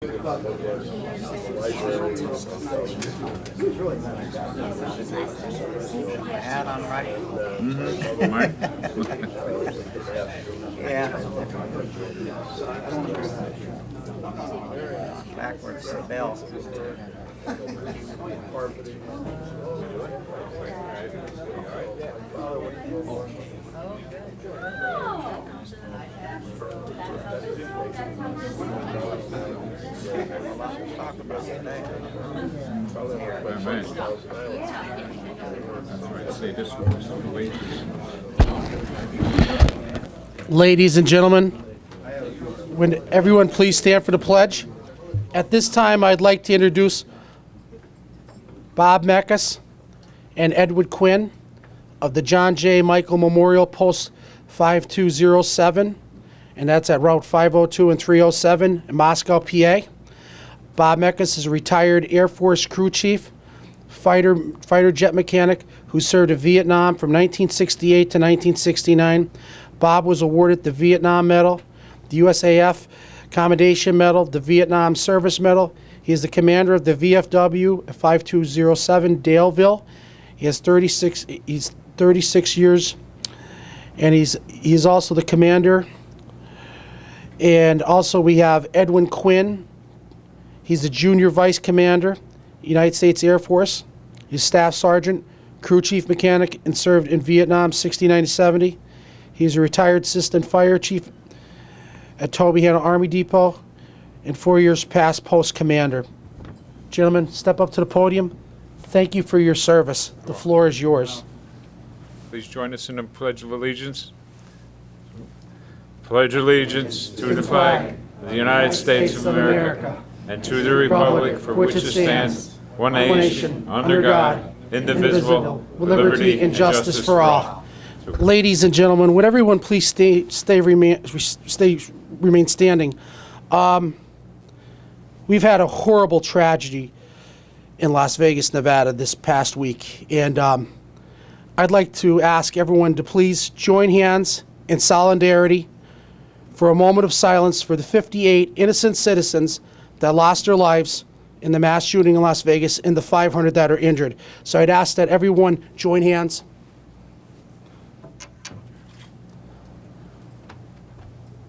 Hat on right. Yeah. Backwards bell. Ladies and gentlemen, would everyone please stand for the pledge? At this time, I'd like to introduce Bob Meckus and Edward Quinn of the John J. Michael Memorial Post 5207, and that's at Route 502 and 307 in Moscow, PA. Bob Meckus is a retired Air Force crew chief, fighter jet mechanic who served in Vietnam from 1968 to 1969. Bob was awarded the Vietnam Medal, the USAF Commendation Medal, the Vietnam Service Medal. He is the commander of the VFW 5207 Daleville. He's 36 years, and he's also the commander. And also we have Edwin Quinn. He's the junior vice commander, United States Air Force. He's staff sergeant, crew chief mechanic, and served in Vietnam 69 to 70. He's a retired assistant fire chief at Tobyhanna Army Depot and 4 years past post commander. Gentlemen, step up to the podium. Thank you for your service. The floor is yours. Please join us in the Pledge of Allegiance. Pledge allegiance to the flag of the United States of America and to the republic for which it stands, one nation, under God, indivisible, with liberty and justice for all. Ladies and gentlemen, would everyone please remain standing? We've had a horrible tragedy in Las Vegas, Nevada this past week, and I'd like to ask everyone to please join hands in solidarity for a moment of silence for the 58 innocent citizens that lost their lives in the mass shooting in Las Vegas and the 500 that are injured. So I'd ask that everyone join hands.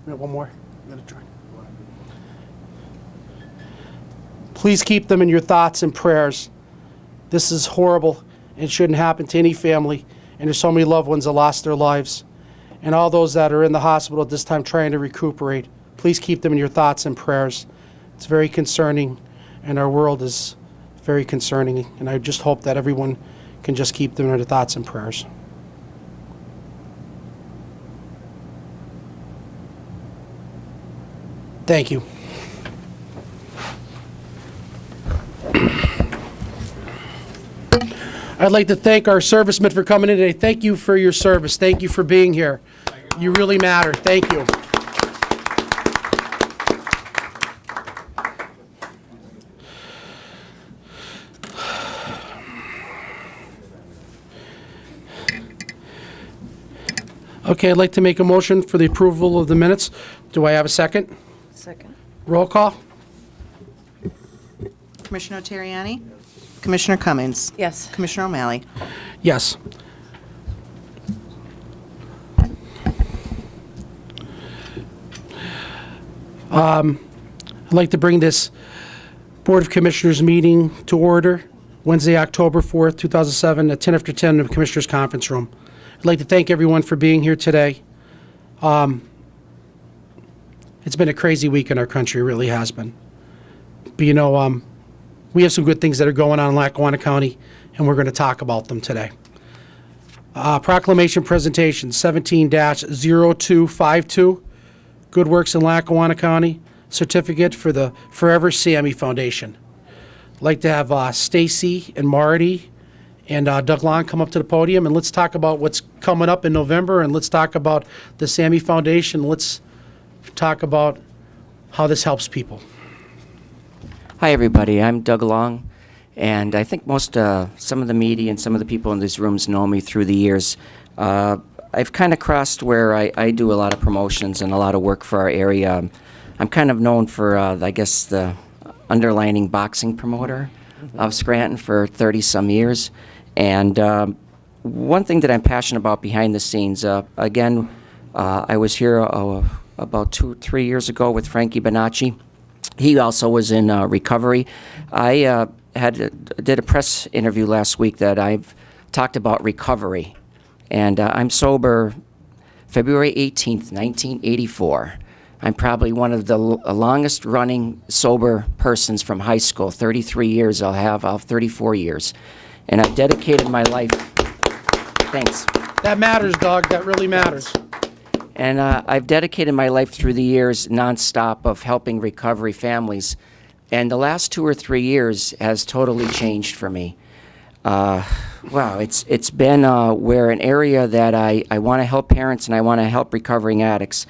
One more. Please keep them in your thoughts and prayers. This is horrible and shouldn't happen to any family. And there's so many loved ones that lost their lives. And all those that are in the hospital at this time trying to recuperate. Please keep them in your thoughts and prayers. It's very concerning, and our world is very concerning. And I just hope that everyone can just keep them in their thoughts and prayers. Thank you. I'd like to thank our servicemen for coming in today. Thank you for your service. Thank you for being here. You really matter. Thank you. Okay, I'd like to make a motion for the approval of the minutes. Do I have a second? Second. Roll call. Commissioner Terriani? Commissioner Cummings? Yes. Commissioner O'Malley? Yes. I'd like to bring this Board of Commissioners meeting to order Wednesday, October 4th, 2007 at 10 after 10 in the Commissioners Conference Room. I'd like to thank everyone for being here today. It's been a crazy week in our country, it really has been. But you know, we have some good things that are going on in Lackawanna County, and we're going to talk about them today. Proclamation presentation 17-0252, Good Works in Lackawanna County, certificate for the Forever Samy Foundation. I'd like to have Stacy and Marty and Doug Long come up to the podium, and let's talk about what's coming up in November, and let's talk about the Samy Foundation. Let's talk about how this helps people. Hi, everybody. I'm Doug Long, and I think some of the media and some of the people in these rooms know me through the years. I've kind of crossed where I do a lot of promotions and a lot of work for our area. I'm kind of known for, I guess, the underlining boxing promoter of Scranton for 30-some years. And one thing that I'm passionate about behind the scenes, again, I was here about 2-3 years ago with Frankie Bonacci. He also was in recovery. I did a press interview last week that I've talked about recovery. And I'm sober February 18th, 1984. I'm probably one of the longest running sober persons from high school. 33 years I'll have 34 years. And I've dedicated my life, thanks. That matters, Doug. That really matters. And I've dedicated my life through the years nonstop of helping recovery families. And the last 2 or 3 years has totally changed for me. Wow, it's been where an area that I want to help parents and I want to help recovering addicts.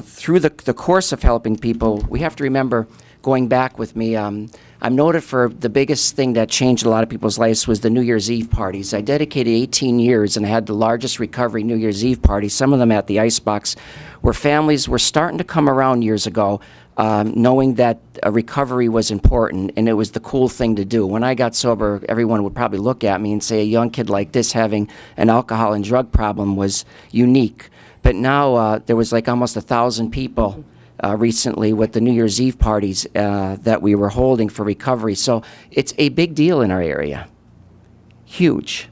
Through the course of helping people, we have to remember, going back with me, I'm noted for the biggest thing that changed a lot of people's lives was the New Year's Eve parties. I dedicated 18 years and I had the largest recovery New Year's Eve party, some of them at the Icebox, where families were starting to come around years ago, knowing that a recovery was important and it was the cool thing to do. When I got sober, everyone would probably look at me and say a young kid like this having an alcohol and drug problem was unique. But now there was like almost 1,000 people recently with the New Year's Eve parties that we were holding for recovery. So it's a big deal in our area. Huge.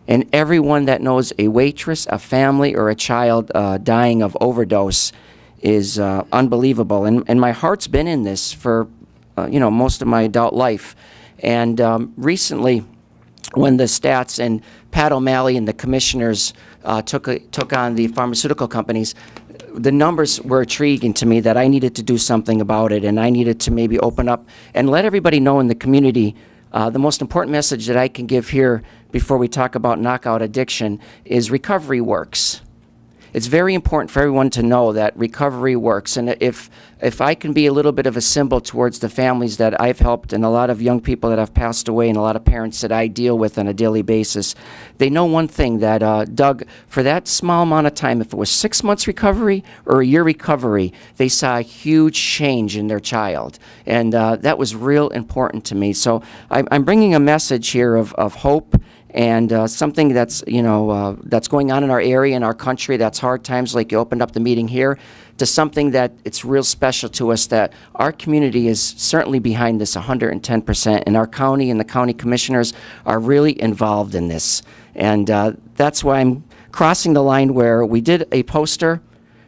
And everyone that knows a waitress, a family, or a child dying of overdose is unbelievable. And my heart's been in this for most of my adult life. And recently, when the stats and Pat O'Malley and the commissioners took on the pharmaceutical companies, the numbers were intriguing to me that I needed to do something about it, and I needed to maybe open up and let everybody know in the community. The most important message that I can give here before we talk about knockout addiction is recovery works. It's very important for everyone to know that recovery works. And if I can be a little bit of a symbol towards the families that I've helped and a lot of young people that have passed away and a lot of parents that I deal with on a daily basis, they know one thing, that Doug, for that small amount of time, if it was 6 months recovery or a year recovery, they saw a huge change in their child. And that was real important to me. So I'm bringing a message here of hope and something that's, that's going on in our area, in our country, that's hard times, like you opened up the meeting here, to something that it's real special to us, that our community is certainly behind this 110%, and our county and the county commissioners are really involved in this. And that's why I'm crossing the line where we did a poster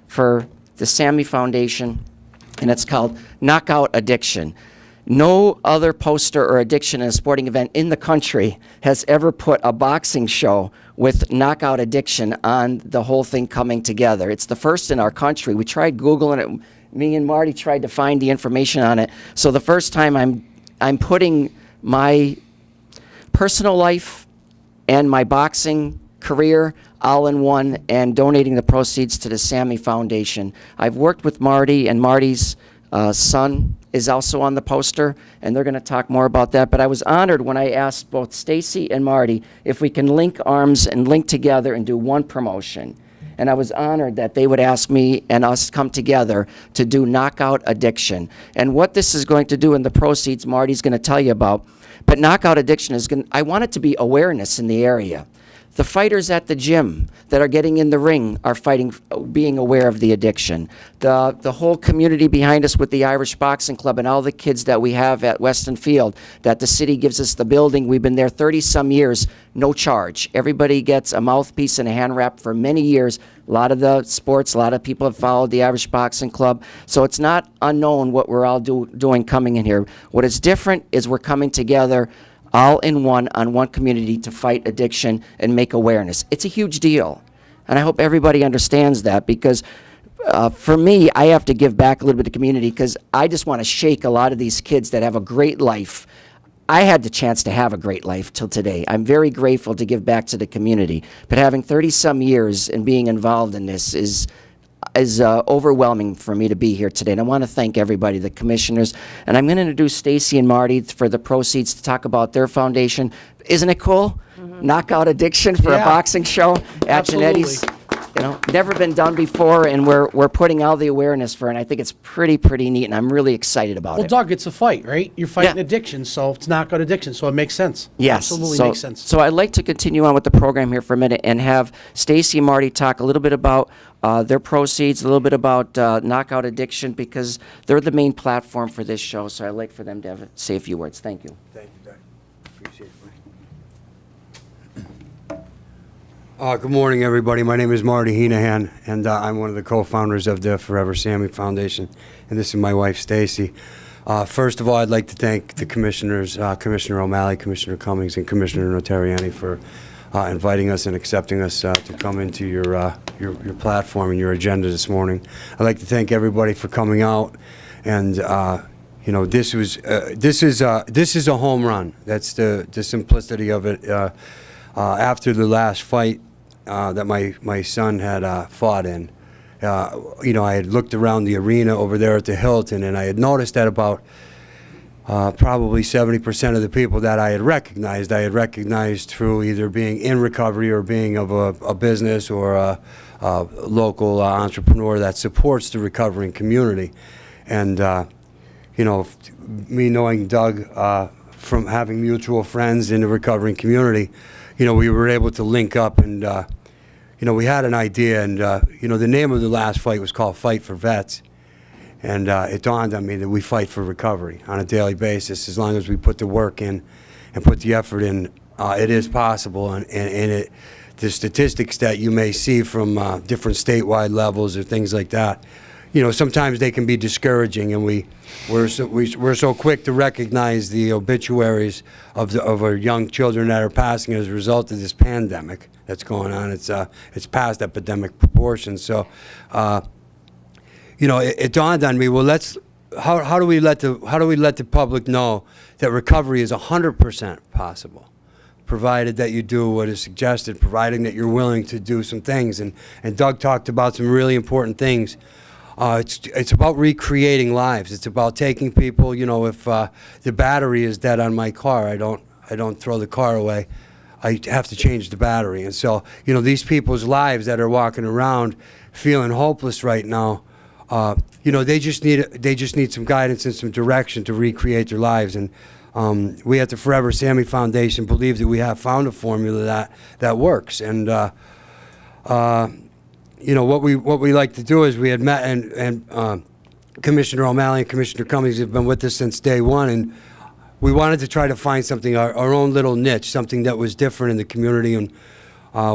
for the Samy Foundation, and it's called Knockout Addiction. No other poster or addiction in a sporting event in the country has ever put a boxing show with knockout addiction on the whole thing coming together. It's the first in our country. We tried Googling it. Me and Marty tried to find the information on it. So the first time I'm putting my personal life and my boxing career all in one and donating the proceeds to the Samy Foundation. I've worked with Marty, and Marty's son is also on the poster, and they're going to talk more about that. But I was honored when I asked both Stacy and Marty if we can link arms and link together and do one promotion. And I was honored that they would ask me and us come together to do Knockout Addiction. And what this is going to do in the proceeds, Marty's going to tell you about. But Knockout Addiction is going, I want it to be awareness in the area. The fighters at the gym that are getting in the ring are fighting, being aware of the addiction. The whole community behind us with the Irish Boxing Club and all the kids that we have at Weston Field, that the city gives us the building. We've been there 30-some years, no charge. Everybody gets a mouthpiece and a hand wrap for many years. A lot of the sports, a lot of people have followed the Irish Boxing Club. So it's not unknown what we're all doing coming in here. What is different is we're coming together all in one on one community to fight addiction and make awareness. It's a huge deal. And I hope everybody understands that, because for me, I have to give back a little bit to the community, because I just want to shake a lot of these kids that have a great life. I had the chance to have a great life till today. I'm very grateful to give back to the community. But having 30-some years and being involved in this is overwhelming for me to be here today. And I want to thank everybody, the commissioners. And I'm going to introduce Stacy and Marty for the proceeds to talk about their foundation. Isn't it cool? Mm-hmm. Knockout Addiction for a boxing show. Action Absolutely. Eddie's. never been done before, and we're putting all the awareness for it, and I think it's pretty neat, and I'm really excited about Well, it. Doug, it's a fight, right? You're fighting Yeah. addiction, so it's knockout addiction, so it makes sense. Yes. Absolutely so, makes sense. So I'd like to continue on with the program here for a minute and have Stacy and Marty talk a little bit about their proceeds, a little bit about knockout addiction, because they're the main platform for this show, so I'd like for them to say a few words. Thank you. Thank you, Doug. Appreciate it. Good morning, everybody. My name is Marty Heenahan, and I'm one of the co-founders of the Forever Samy Foundation, and this is my wife, Stacy. First of all, I'd like to thank the commissioners, Commissioner O'Malley, Commissioner Cummings, and Commissioner Notarianni for inviting us and accepting us to come into your platform and your agenda this morning. I'd like to thank everybody for coming out, and this is a home run. That's the simplicity of it. After the last fight that my son had fought in, I had looked around the arena over there at the Hilton, and I had noticed that about probably 70% of the people that I had recognized through either being in recovery or being of a business or a local entrepreneur that supports the recovering community. And, me knowing Doug from having mutual friends in the recovering community, we were able to link up and, we had an idea. And, the name of the last fight was called Fight for Vets. And it dawned on me that we fight for recovery on a daily basis. As long as we put the work in and put the effort in, it is possible. And the statistics that you may see from different statewide levels or things like that, sometimes they can be discouraging. And we're so quick to recognize the obituaries of our young children that are passing as a result of this pandemic that's going on. It's past epidemic proportions. So. It dawned on me. Well, how do we let the public know that recovery is 100% possible, provided that you do what is suggested, providing that you're willing to do some things. And Doug talked about some really important things. It's about recreating lives. It's about taking people. If the battery is dead on my car, I don't throw the car away. I have to change the battery. And so these people's lives that are walking around feeling hopeless right now. They just need some guidance and some direction to recreate their lives. And we at the Forever Samy Foundation believe that we have found a formula that works. And what we like to do is we had met and Commissioner O'Malley and Commissioner Cummings have been with us since day one, and we wanted to try to find something, our own little niche, something that was different in the community. And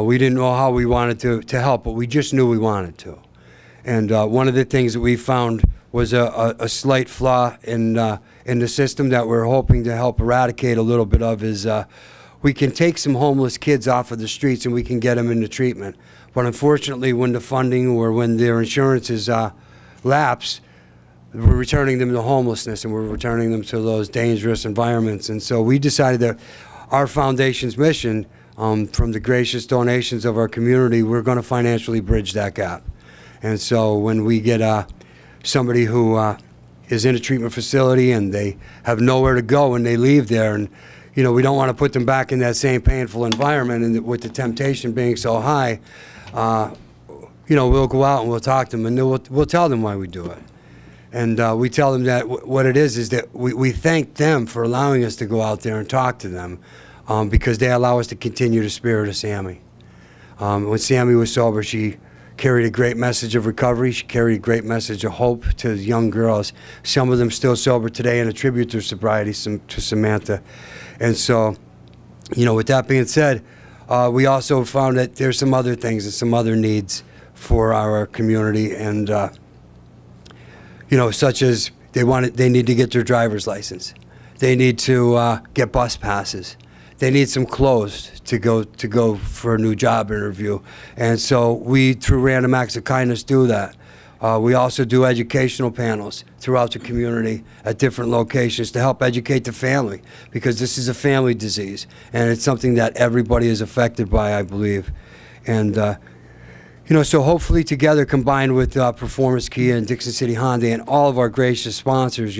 we didn't know how we wanted to help, but we just knew we wanted to. And one of the things that we found was a slight flaw in the system that we're hoping to help eradicate a little bit of is we can take some homeless kids off of the streets and we can get them into treatment. But unfortunately, when the funding or when their insurances lapse, we're returning them to homelessness and we're returning them to those dangerous environments. And so we decided that our foundation's mission, from the gracious donations of our community, we're going to financially bridge that gap. And so when we get somebody who is in a treatment facility and they have nowhere to go when they leave there, and we don't want to put them back in that same painful environment, and with the temptation being so high, we'll go out and we'll talk to them and we'll tell them why we do it. And we tell them that what it is that we thank them for allowing us to go out there and talk to them because they allow us to continue the spirit of Samy. When Samy was sober, she carried a great message of recovery. She carried a great message of hope to young girls. Some of them still sober today and attribute their sobriety to Samantha. And so, with that being said, we also found that there's some other things and some other needs for our community, and such as they need to get their driver's license. They need to get bus passes. They need some clothes to go for a new job interview. And so we, through Random Acts of Kindness, do that. We also do educational panels throughout the community at different locations to help educate the family, because this is a family disease, and it's something that everybody is affected by, I believe. And, so hopefully together, combined with Performance Kia and Dixon City Honda and all of our gracious sponsors,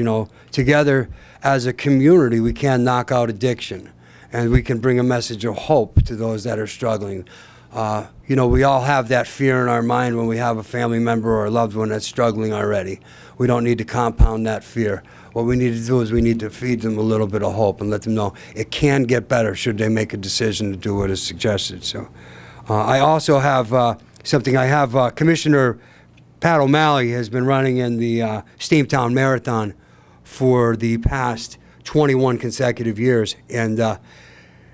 together as a community, we can knock out addiction. And we can bring a message of hope to those that are struggling. You know, we all have that fear in our mind when we have a family member or a loved one that's struggling already. We don't need to compound that fear. What we need to do is we need to feed them a little bit of hope and let them know it can get better should they make a decision to do what is suggested. So I also have something. I have Commissioner Pat O'Malley has been running in the Steamtown Marathon for the past 21 consecutive years. And,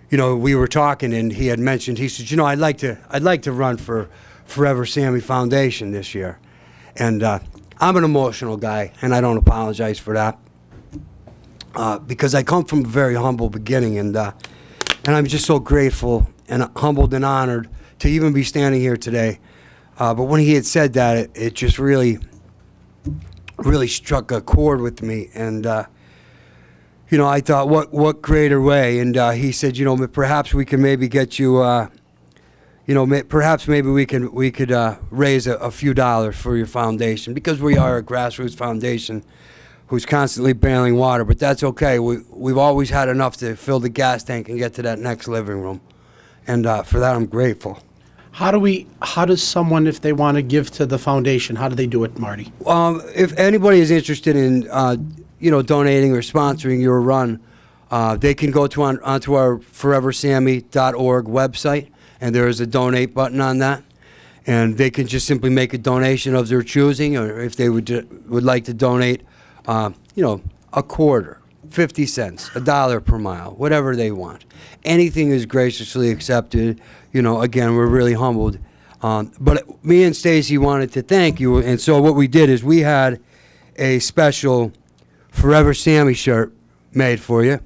you know, we were talking and he had mentioned, he said, you know, I'd like to run for Forever Samy Foundation this year. And I'm an emotional guy, and I don't apologize for that. Because I come from a very humble beginning, and I'm just so grateful and humbled and honored to even be standing here today. But when he had said that, it just really struck a chord with me, and you know, I thought, what greater way? And he said, you know, perhaps we can maybe get you, you know, perhaps maybe we could raise a few dollars for your foundation, because we are a grassroots foundation who's constantly bailing water, but that's okay. We've always had enough to fill the gas tank and get to that next living room, and for that I'm grateful. How does someone, if they want to give to the foundation, how do they do it, Marty? If anybody is interested in, you know, donating or sponsoring your run, they can go onto our foreversamy.org website, and there is a donate button on that, and they can just simply make a donation of their choosing, or if they would like to donate, you know, a quarter, 50 cents, $1 per mile, whatever they want. Anything is graciously accepted. You know, again, we're really humbled. But me and Stacy wanted to thank you, and so what we did is we had a special Forever Samy shirt made for you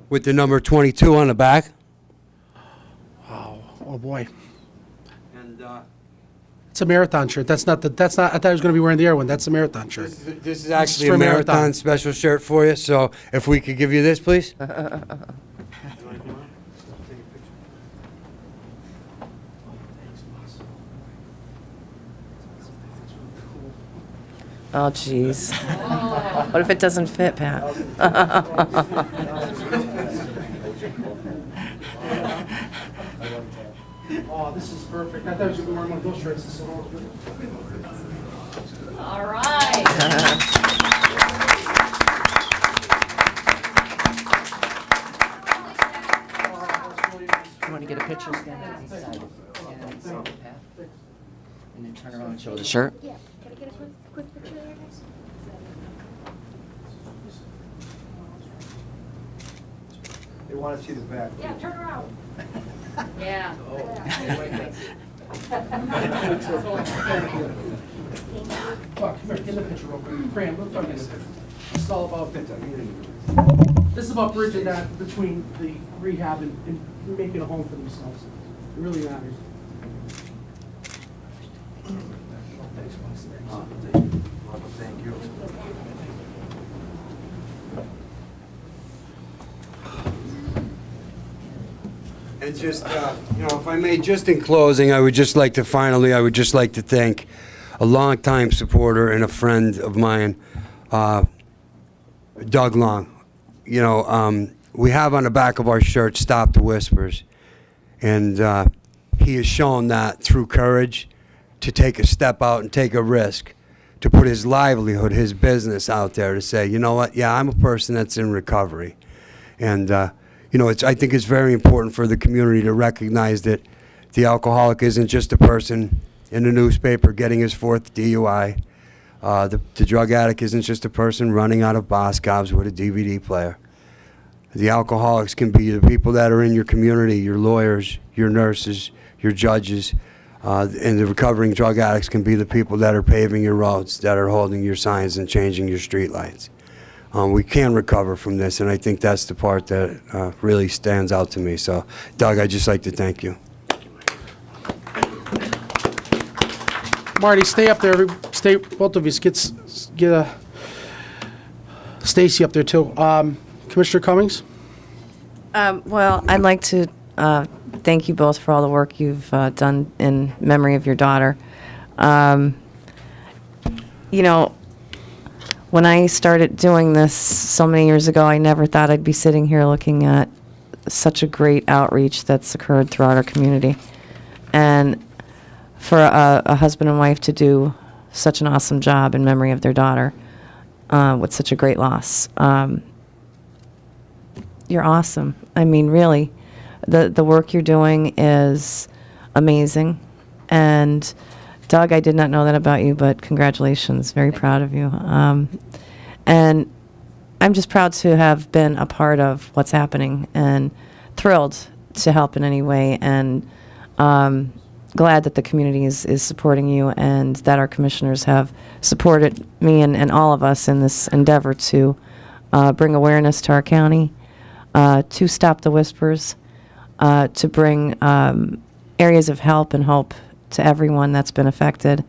with the number 22 on the back. Oh boy, And it's a marathon shirt. That's not. I thought I was going to be wearing the air one. That's a marathon shirt. this is actually for a marathon marathon. special shirt for you, so if we could give you this, please. Oh, jeez. What if it doesn't fit, Pat? Oh, this is perfect. I thought I was going to be wearing one of those shirts. All right. You want to get a picture? Stand beside it. And then turn around and show the shirt. Yeah, can I get a quick picture there, guys? They want to see the back. Yeah, turn around. Yeah. Come here, get in the picture real quick. Fran, let's talk in the picture. It's all about this is about bridging that between the rehab and making a home for themselves. It really matters. Thank you. And just, you know, if I may, just in closing, I would just like to thank a longtime supporter and a friend of mine, Doug Long. You know, we have on the back of our shirt, "Stop the Whispers," and he has shown that through courage to take a step out and take a risk, to put his livelihood, his business out there, to say, you know what, yeah, I'm a person that's in recovery. And, you know, I think it's very important for the community to recognize that the alcoholic isn't just a person in the newspaper getting his 4th DUI. The drug addict isn't just a person running out of Boscov's with a DVD player. The alcoholics can be the people that are in your community, your lawyers, your nurses, your judges, and the recovering drug addicts can be the people that are paving your roads, that are holding your signs and changing your streetlights. We can recover from this, and I think that's the part that really stands out to me. So, Doug, I'd just like to thank you. Marty, stay up there. Stay, both of you. Get Stacy up there too. Commissioner Cummings. Well, I'd like to thank you both for all the work you've done in memory of your daughter. You know, when I started doing this so many years ago, I never thought I'd be sitting here looking at such a great outreach that's occurred throughout our community. And for a husband and wife to do such an awesome job in memory of their daughter with such a great loss. You're awesome. I mean, really, the work you're doing is amazing. And Doug, I did not know that about you, but congratulations. Very proud of you. And I'm just proud to have been a part of what's happening and thrilled to help in any way, and glad that the community is supporting you, and that our commissioners have supported me and all of us in this endeavor to bring awareness to our county, to stop the whispers, to bring areas of help and hope to everyone that's been affected,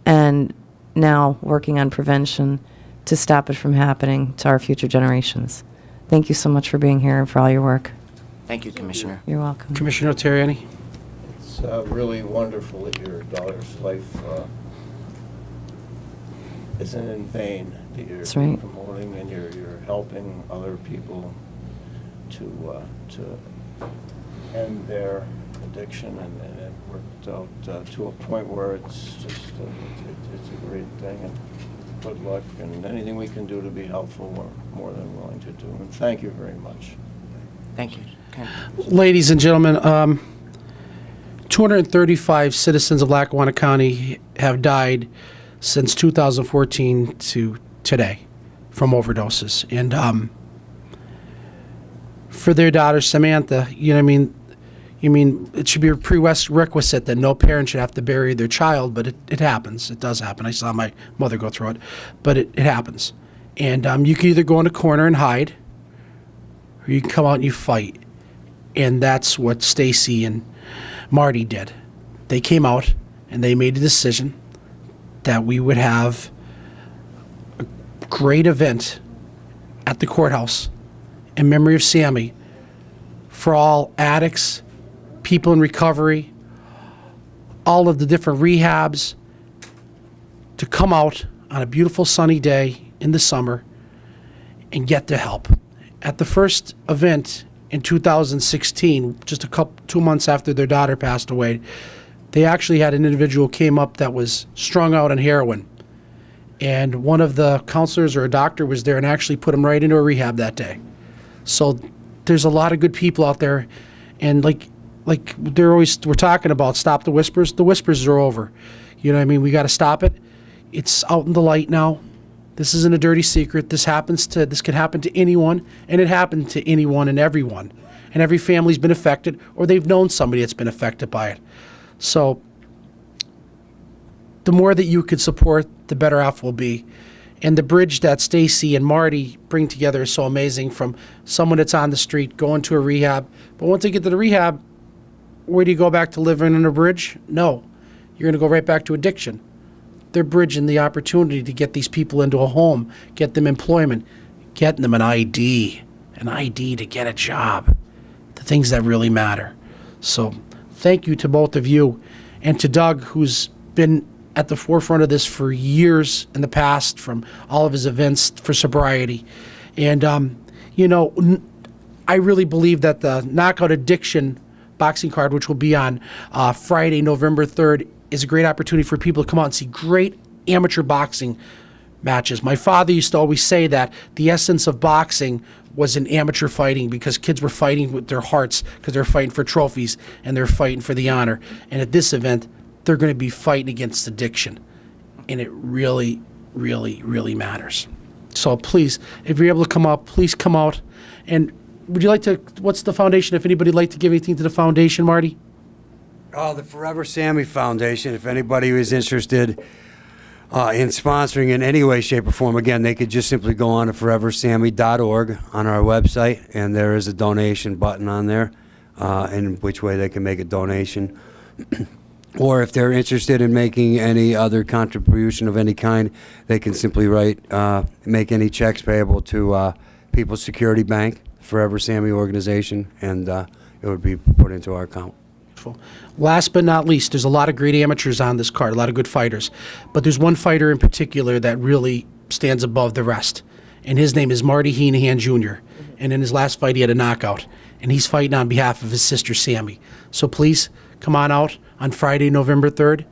and now working on prevention to stop it from happening to our future generations. Thank you so much for being here and for all your work. Thank you, Commissioner. You're welcome. Commissioner Terriani? It's really wonderful that your daughter's life isn't in vain, that you're That's right. promoting and you're helping other people to end their addiction, and it worked out to a point where it's just it's a great thing, and good luck, and anything we can do to be helpful, we're more than willing to do, and thank you very much. Thank you. Okay. Ladies and gentlemen, 235 citizens of Lackawanna County have died since 2014 to today from overdoses. And for their daughter, Samantha, you know what I mean? You mean, it should be a prerequisite that no parent should have to bury their child, but it happens. It does happen. I saw my mother go through it, but it happens. And you can either go in a corner and hide, or you can come out and you fight. And that's what Stacy and Marty did. They came out and they made a decision that we would have a great event at the courthouse in memory of Samy for all addicts, people in recovery, all of the different rehabs, to come out on a beautiful sunny day in the summer and get the help. At the first event in 2016, just 2 months after their daughter passed away, they actually had an individual came up that was strung out on heroin. And one of the counselors or a doctor was there and actually put him right into a rehab that day. So there's a lot of good people out there, and like we're talking about, stop the whispers. The whispers are over. You know what I mean? We got to stop it. It's out in the light now. This isn't a dirty secret. This could happen to anyone, and it happened to anyone and everyone. And every family's been affected, or they've known somebody that's been affected by it. So the more that you could support, the better off we'll be. And the bridge that Stacy and Marty bring together is so amazing, from someone that's on the street going to a rehab. But once they get to the rehab, where do you go back to living in a bridge? No. You're going to go right back to addiction. They're bridging the opportunity to get these people into a home, get them employment, getting them an ID to get a job, the things that really matter. So thank you to both of you, and to Doug, who's been at the forefront of this for years in the past, from all of his events for sobriety. And, I really believe that the Knockout Addiction boxing card, which will be on Friday, November 3rd, is a great opportunity for people to come out and see great amateur boxing matches. My father used to always say that the essence of boxing was in amateur fighting, because kids were fighting with their hearts, because they're fighting for trophies and they're fighting for the honor. And at this event, they're going to be fighting against addiction. And it really, really, really matters. So please, if you're able to come out, please come out. And would you like to, what's the foundation, if anybody would like to give anything to the foundation, Marty? Oh, the Forever Samy Foundation, if anybody is interested in sponsoring in any way, shape, or form, again, they could just simply go on to foreversamy.org on our website, and there is a donation button on there, in which way they can make a donation. Or if they're interested in making any other contribution of any kind, they can simply make any checks payable to People's Security Bank, Forever Samy organization, and it would be put into our account. Last but not least, there's a lot of great amateurs on this card, a lot of good fighters. But there's one fighter in particular that really stands above the rest. And his name is Marty Heenahan Jr. And in his last fight, he had a knockout. And he's fighting on behalf of his sister, Samy. So please, come on out on Friday, November 3rd,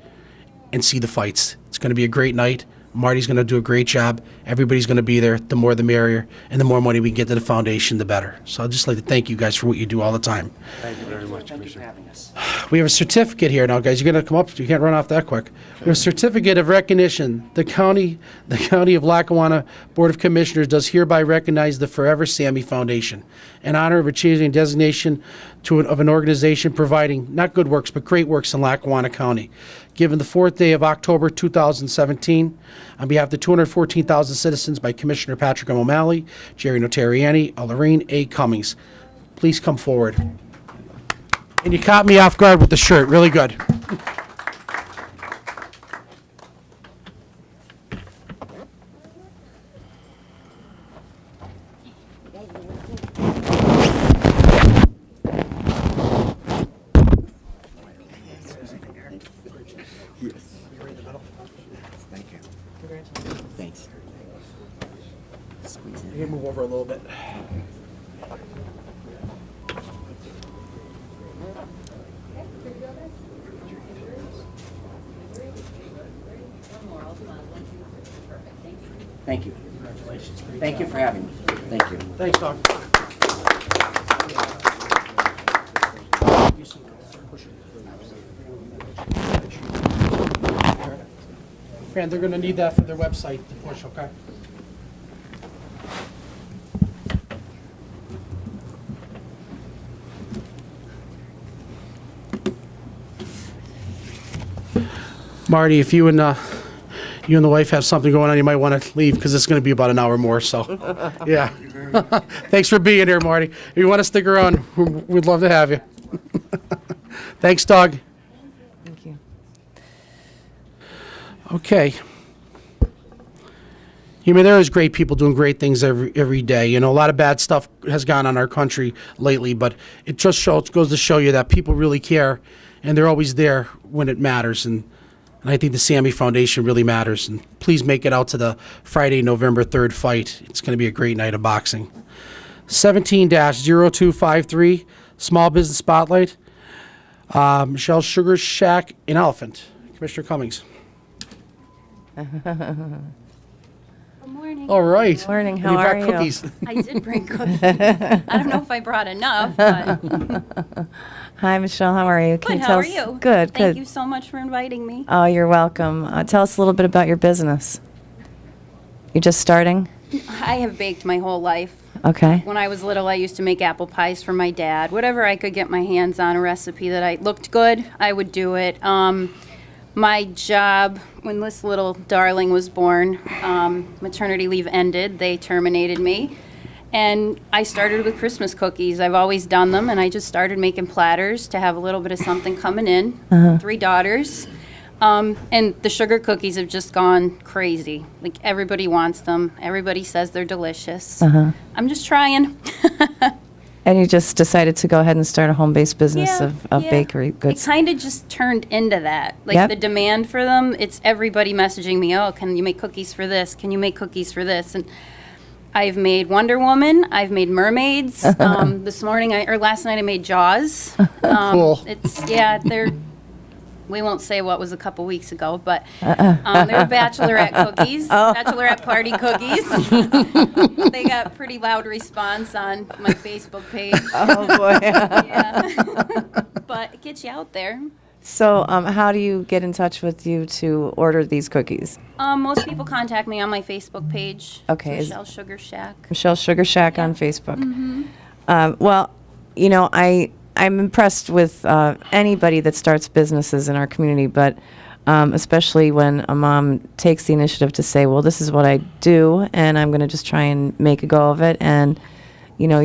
and see the fights. It's going to be a great night. Marty's going to do a great job. Everybody's going to be there. The more the merrier. And the more money we can get to the foundation, the better. So I'd just like to thank you guys for what you do all the time. Thank you very much, Thank you for Commissioner. having us. We have a certificate here now, guys. You're going to come up. You can't run off that quick. We have a certificate of recognition. The county of Lackawanna Board of Commissioners does hereby recognize the Forever Samy Foundation in honor of achieving designation of an organization providing not good works but great works in Lackawanna County. Given the 4th day of October 2017, on behalf of the 214,000 citizens by Commissioner Patrick M. O'Malley, Jerry Notarianni, Lorraine A. Cummings. Please come forward. And you caught me off guard with the shirt. Really good. Thanks. You can move over a little bit. Thank you. Thank you for having me. Thank you. Thanks, Doc. Fran, they're going to need that for their website to push, okay? Marty, if you and the wife have something going on, you might want to leave because it's going to be about an hour more. So, yeah. Thanks for being here, Marty. If you want to stick around, we'd love to have you. Thanks, Doug. Thank you. Okay. You mean, there is great people doing great things every day. You know, a lot of bad stuff has gone on our country lately, but it just goes to show you that people really care, and they're always there when it matters. And I think the Samy Foundation really matters. And please make it out to the Friday, November 3rd fight. It's going to be a great night of boxing. 17-0253, Small Business Spotlight. Michelle Sugar Shack in Elephant. Commissioner Cummings. Good morning. All right. Morning, And how you are brought you? cookies. I did bring cookies. I don't know if I brought enough, but Hi, Michelle. How are you? Can good. you How tell are us- you? Good, Thank good. you so much for inviting me. Oh, you're welcome. Tell us a little bit about your business. You're just starting? I have baked my whole life. Okay. When I was little, I used to make apple pies for my dad. Whatever I could get my hands on, a recipe that I looked good, I would do it. My job, when this little darling was born, maternity leave ended. They terminated me. And I started with Christmas cookies. I've always done them, and I just started making platters to have a little bit of something coming in. 3 daughters. And the sugar cookies have just gone crazy. Like, everybody wants them. Everybody says they're delicious. I'm just trying. And you just decided to go ahead and start a home-based business of yeah. bakery It goods. kind of just turned into that. Like, Yep. the demand for them, it's everybody messaging me, oh, can you make cookies for this? Can you make cookies for this? And I've made Wonder Woman. I've made mermaids. Last night I made Jaws. Cool. We won't say what was a couple weeks ago, but they were bachelorette cookies, bachelorette party cookies. They got pretty loud response on my Facebook page. Oh, boy. Yeah. But it gets you out there. So how do you get in touch with you to order these cookies? Most people contact me on my Facebook page. Okay, It's Michelle Sugar Shack. Michelle Sugar Shack on Facebook. Well, you know, I'm impressed with anybody that starts businesses in our community, but especially when a mom takes the initiative to say, well, this is what I do, and I'm going to just try and make a go of it. And, you know,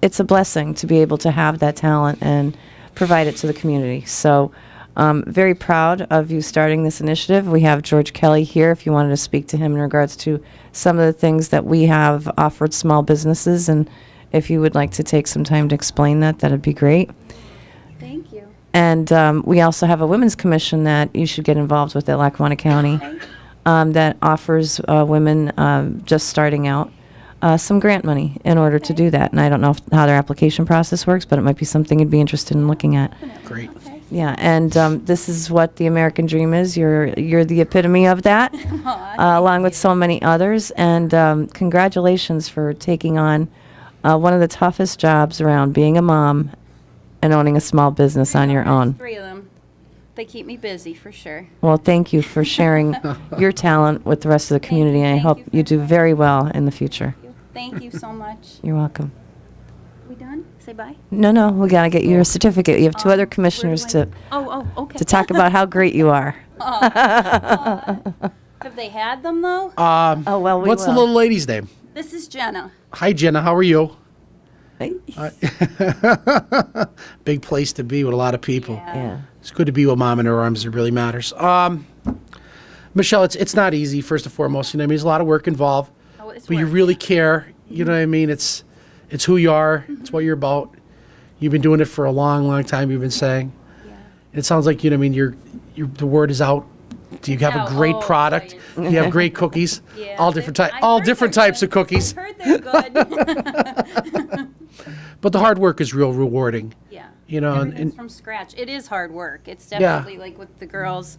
it's a blessing to be able to have that talent and provide it to the community. So very proud of you starting this initiative. We have George Kelly here if you wanted to speak to him in regards to some of the things that we have offered small businesses, and if you would like to take some time to explain that, that'd be great. Thank you. And we also have a women's commission that you should get involved with at Lackawanna County that offers women just starting out some grant money in order to do that. And I don't know how their application process works, but it might be something you'd be interested in looking at. Great. Yeah, and this is what the American dream is. You're the epitome of that, along with so many others. And congratulations for taking on one of the toughest jobs around, being a mom and owning a small business on your own. 3 of them. They keep me busy for sure. Well, thank you for sharing your talent with the rest of the community, and I hope you do very well in the future. Thank you so much. You're welcome. We done? Say bye. No, we got to get you a certificate. You have 2 other commissioners Where do to okay. to talk about how great you are. Have they had them though? Oh, well, we What's the will. little lady's name? This is Jenna. Hi, Jenna. How are you? Hey. Big place to be with a lot of people. Yeah. It's good to be with mom in her arms. It really matters. Michelle, it's not easy, first and foremost. You know what I mean? There's a lot of work involved. Oh, it's But you work. really care. You know what I mean? It's who you are. It's what you're about. You've been doing it for a long, long time, you've been saying. Yeah. It sounds like, you know what I mean, the word is out. Do you have a out. great Oh, product? yeah. You have great cookies? Yeah, All different I've heard they're types good. of cookies. I've heard they're good. But the hard work is real rewarding. Yeah. You know, Everything's and from scratch. It is hard work. It's Yeah. definitely like with the girls,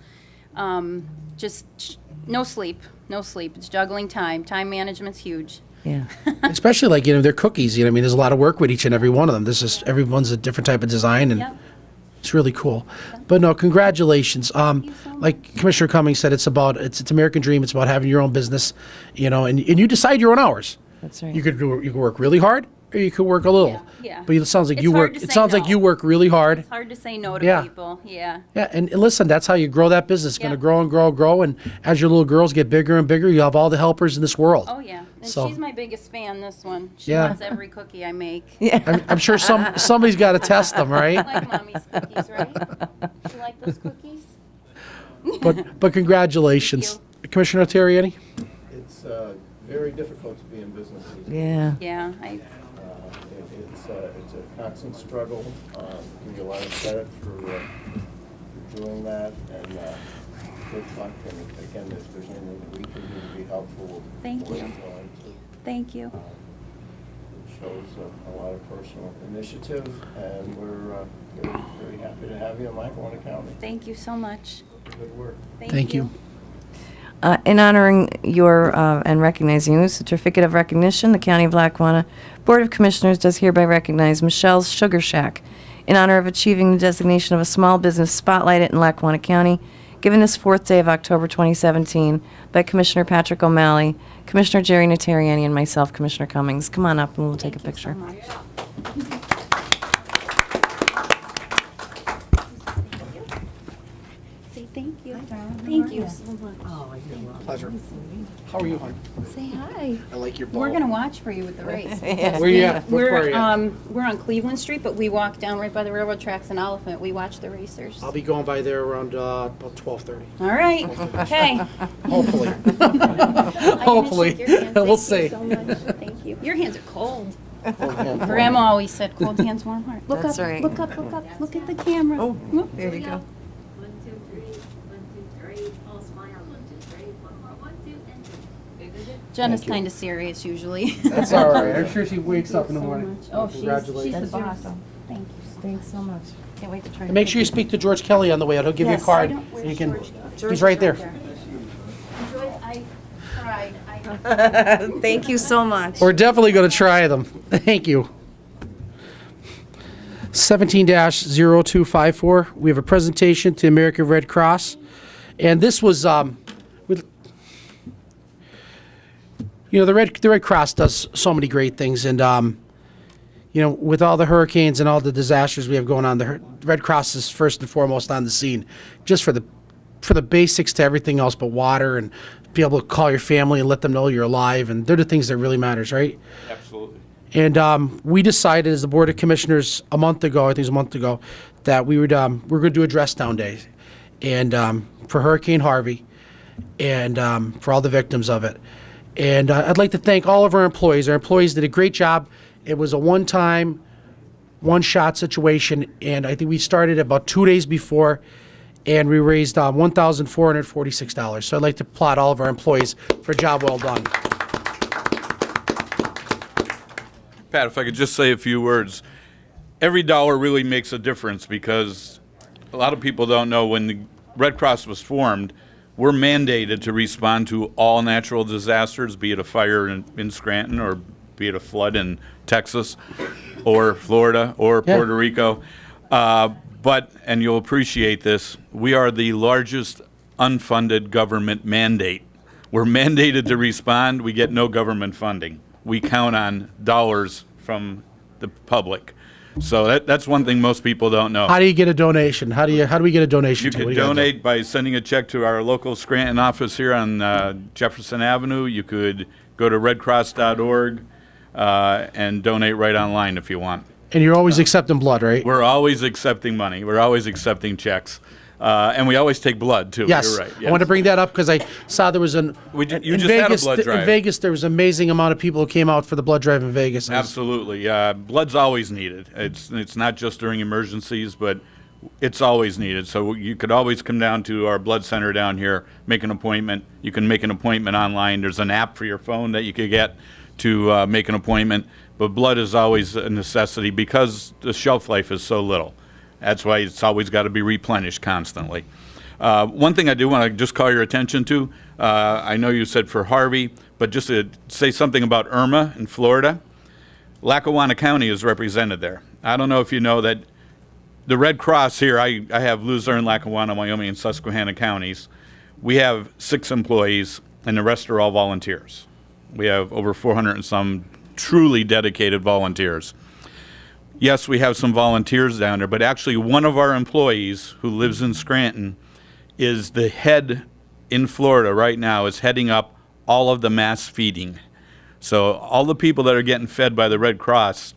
no sleep. It's juggling time. Time management's huge. Yeah. especially like, you know, their cookies, you know what I mean? There's a lot of work with each and every one of them. Everyone's a different type of design, and Yep. it's really cool. But no, congratulations. Like Commissioner Cummings said, it's American dream. It's about having your own business, you know, and you decide your own hours. That's right. You could work really hard, or you could work a little. Yeah. But it sounds like It's you hard work. to It say sounds like no. you work really hard. It's hard to say no to Yeah. people. Yeah. Yeah, and listen, that's how you grow that business. It's going to Yeah. grow and grow and grow, and as your little girls get bigger and bigger, you have all the helpers in this world. Oh yeah. And So- she's my biggest fan. This one. She Yeah. wants every cookie I make. I'm sure somebody's got to test them, I right? like mommy's cookies, right? You like those cookies? But congratulations, Commissioner Terriani. It's very difficult to be in business these days. Yeah. Yeah. It's a constant struggle. Give you a lot of credit for doing that, and good luck. And again, if there's anything that we can do to be helpful, Thank we're you. willing to. Thank you. It shows a lot of personal initiative, and we're very, very happy to have you in Lackawanna County. Thank you so much. Good work. Thank you. In honoring your and recognizing you, certificate of recognition, the County of Lackawanna Board of Commissioners does hereby recognize Michelle's Sugar Shack in honor of achieving the designation of a small business spotlighted in Lackawanna County, given this 4th day of October 2017 by Commissioner Patrick O'Malley, Commissioner Jerry Natariani, and myself, Commissioner Cummings. Come on up and we'll take a picture. Thank you so much. Say thank you. Thank you so much. Pleasure. How are you, hon? Say hi. I like your ball. We're gonna watch for you with the race. Where you at? What part are you at? We're on Cleveland Street, but we walk down right by the railroad tracks in Elephant. We watch the racers. I'll be going by there around about 12:30. All right. Okay. Hopefully. I'm gonna Hopefully. shake your hand. We'll Thank see. you so much. Thank you. Your hands are cold. Grandma always said, "Cold hands, warm heart." Look That's up. right. Look up. Look up. Look at the camera. Oh, There you go. 1, 2, 3, 1, 2, 3. All smile. 1, 2, 3. One more. 1, 2, and 2. Jenna's kind of serious usually. That's all right. I'm sure she wakes up in the so morning. much. Oh, she's the Congratulations. boss. Thank you. Thanks so much. Can't wait to try. And make sure you speak to George Kelly on the way out. He'll give you a Yes. card. I don't- where's You can. George? He's right there. Joyce, I tried. Thank you so much. We're definitely going to try them. Thank you. 17-0254. We have a presentation to American Red Cross, and this was with. You know, the Red Cross does so many great things, and you know, with all the hurricanes and all the disasters we have going on, the Red Cross is first and foremost on the scene, just for the basics to everything else, but water and be able to call your family and let them know you're alive, and they're the things that really matters, right? Absolutely. And we decided as the Board of Commissioners a month ago, I think it was a month ago, that we're going to do a dress down day, and for Hurricane Harvey, and for all the victims of it. And I'd like to thank all of our employees. Our employees did a great job. It was a one-time, one-shot situation, and I think we started about 2 days before, and we raised $1,446. So I'd like to applaud all of our employees for a job well done. Pat, if I could just say a few words. Every dollar really makes a difference because a lot of people don't know when the Red Cross was formed, we're mandated to respond to all natural disasters, be it a fire in Scranton or be it a flood in Texas or Florida or Puerto Rico. But, and you'll appreciate this, we are the largest unfunded government mandate. We're mandated to respond. We get no government funding. We count on dollars from the public. So that's one thing most people don't know. How do you get a donation? How do we get a donation? You to? can What do gotta do? donate by sending a check to our local Scranton office here on Jefferson Avenue. You could go to redcross.org and donate right online if you want. And you're always accepting blood, right? We're always accepting money. We're always accepting checks. And we always take blood, too. Yes. You're right. I want to bring that up because I saw there was You in just Vegas, had a blood drive. In Vegas, there was an amazing amount of people who came out for the blood drive in Vegas. Absolutely. Blood's always needed. It's not just during emergencies, but it's always needed. So you could always come down to our blood center down here, make an appointment. You can make an appointment online. There's an app for your phone that you could get to make an appointment. But blood is always a necessity because the shelf life is so little. That's why it's always got to be replenished constantly. One thing I do want to just call your attention to, I know you said for Harvey, but just to say something about Irma in Florida, Lackawanna County is represented there. I don't know if you know that the Red Cross here, I have Luzerne, Lackawanna, Wyoming, and Susquehanna counties. We have 6 employees, and the rest are all volunteers. We have over 400 and some truly dedicated volunteers. Yes, we have some volunteers down there, but actually one of our employees who lives in Scranton is the head in Florida right now, is heading up all of the mass feeding. So all the people that are getting fed by the Red Cross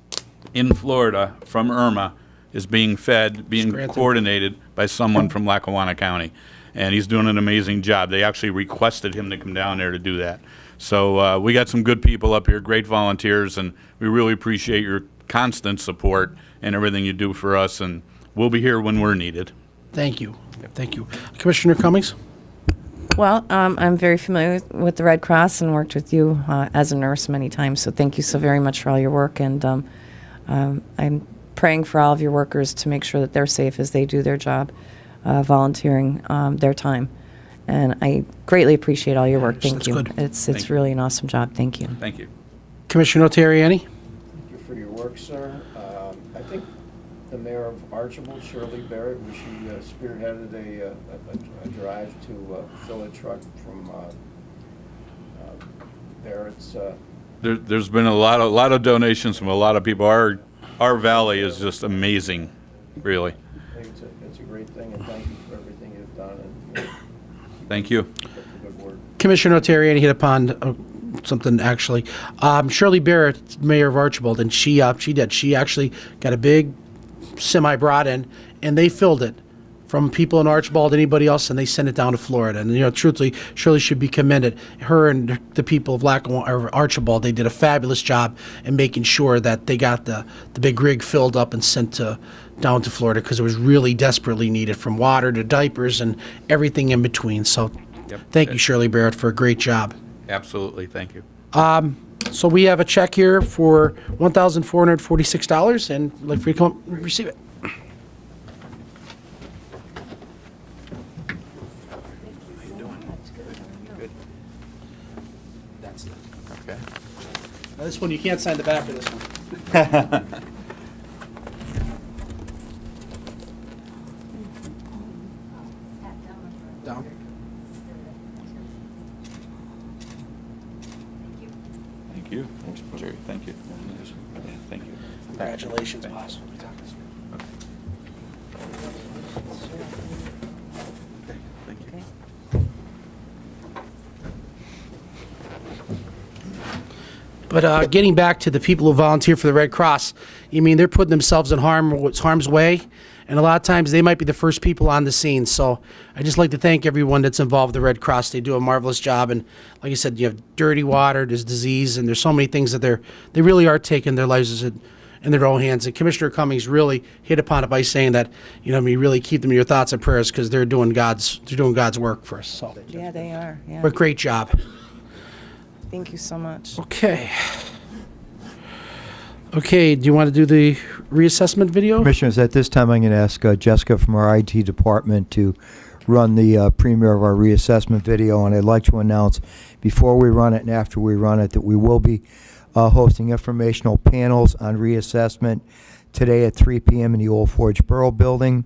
in Florida from Irma is being fed, being coordinated by someone from Lackawanna County. And he's doing an amazing job. They actually requested him to come down there to do that. So we got some good people up here, great volunteers, and we really appreciate your constant support and everything you do for us, and we'll be here when we're needed. Thank you. Thank you. Commissioner Cummings? Well, I'm very familiar with the Red Cross and worked with you as a nurse many times, so thank you so very much for all your work, and I'm praying for all of your workers to make sure that they're safe as they do their job, volunteering their time. And I greatly appreciate all your work. Thank you. Good. It's really an awesome job. Thank you. Thank you. Commissioner Terriani? Thank you for your work, sir. I think the mayor of Archibald, Shirley Barrett, when she spearheaded a drive to fill a truck from Barrett's. There's been a lot of donations from a lot of people. Our valley is just amazing, really. I think it's a great thing, and thank you for everything you've done. And Thank you. keep up the good work. Commissioner Terriani hit upon something, actually. Shirley Barrett, mayor of Archibald, and she actually got a big semi brought in, and they filled it from people in Archibald, anybody else, and they sent it down to Florida. And, truthfully, Shirley should be commended. Her and the people of Archibald, they did a fabulous job in making sure that they got the big rig filled up and sent down to Florida, because it was really desperately needed, from water to diapers and everything in between. So thank you, Shirley Barrett, for a great job. Absolutely, thank you. So we have a check here for $1,446, and I'd like for you to come up and receive it. Okay. Now, this one, you can't sign the back of this one. Down. Thank you. Thanks, Jerry. Thank you. Yeah, thank you. Congratulations, boss. Thank you. But getting back to the people who volunteer for the Red Cross, they're putting themselves in harm's way, and a lot of times they might be the first people on the scene. So I just like to thank everyone that's involved with the Red Cross. They do a marvelous job, and like I said, you have dirty water, there's disease, and there's so many things that they really are taking their lives in their own hands. And Commissioner Cummings really hit upon it by saying that, you really keep them in your thoughts and prayers, because they're doing God's work for us. So, Yeah, they are. Yeah. but great job. Thank you so much. Okay. Okay, do you want to do the reassessment video? Commissioners, at this time, I'm going to ask Jessica from our IT department to run the premiere of our reassessment video, and I'd like to announce before we run it and after we run it that we will be hosting informational panels on reassessment today at 3 p.m. in the Old Forge Borough Building,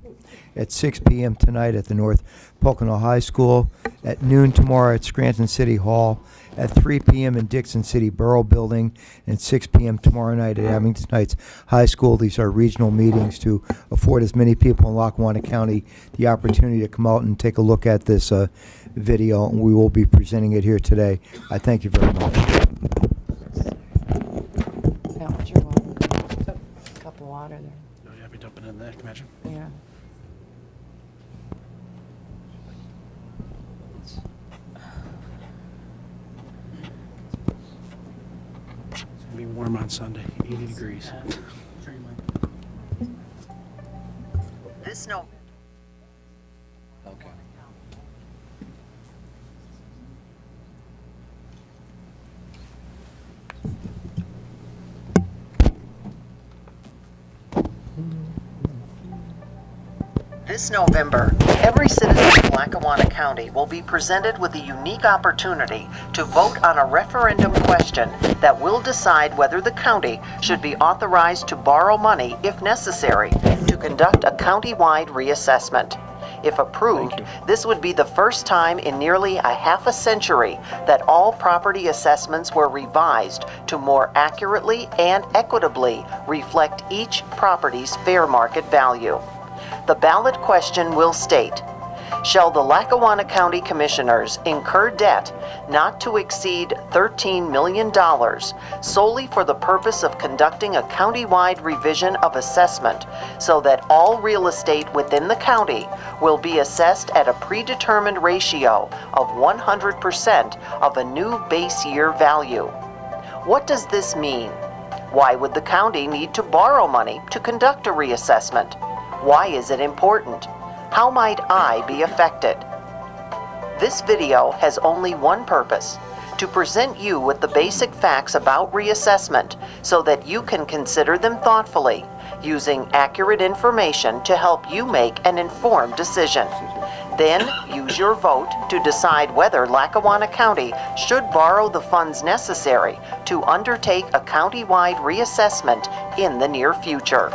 at 6 p.m. tonight at the North Pocono High School, at noon tomorrow at Scranton City Hall, at 3 p.m. in Dixon City Borough Building, and 6 p.m. tomorrow night at Abington Heights High School. These are regional meetings to afford as many people in Lackawanna County the opportunity to come out and take a look at this video, and we will be presenting it here today. I thank you very much. Yeah, what's your water? Cup of water there. No, you have me dumping in there, can you imagine? Yeah. It's gonna be warm on Sunday, 80 degrees. This no. Okay. This November, every citizen of Lackawanna County will be presented with a unique opportunity to vote on a referendum question that will decide whether the county should be authorized to borrow money, if necessary, to conduct a county-wide reassessment. If approved, this would be the first time in nearly a half a century that all property assessments were revised to more accurately and equitably reflect each property's fair market value. The ballot question will state, shall the Lackawanna County Commissioners incur debt not to exceed $13 million solely for the purpose of conducting a countywide revision of assessment so that all real estate within the county will be assessed at a predetermined ratio of 100% of a new base year value? What does this mean? Why would the county need to borrow money to conduct a reassessment? Why is it important? How might I be affected? This video has only one purpose: to present you with the basic facts about reassessment so that you can consider them thoughtfully, using accurate information to help you make an informed decision. Then use your vote to decide whether Lackawanna County should borrow the funds necessary to undertake a county-wide reassessment in the near future.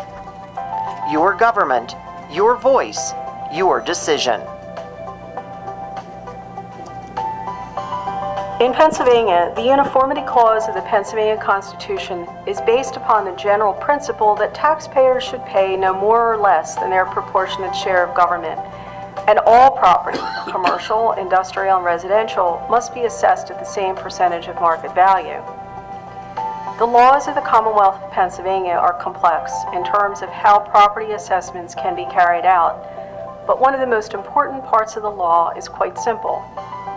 Your government, your voice, your decision. In Pennsylvania, the Uniformity Clause of the Pennsylvania Constitution is based upon the general principle that taxpayers should pay no more or less than their proportionate share of government, and all property, commercial, industrial, and residential, must be assessed at the same percentage of market value. The laws of the Commonwealth of Pennsylvania are complex in terms of how property assessments can be carried out, but one of the most important parts of the law is quite simple.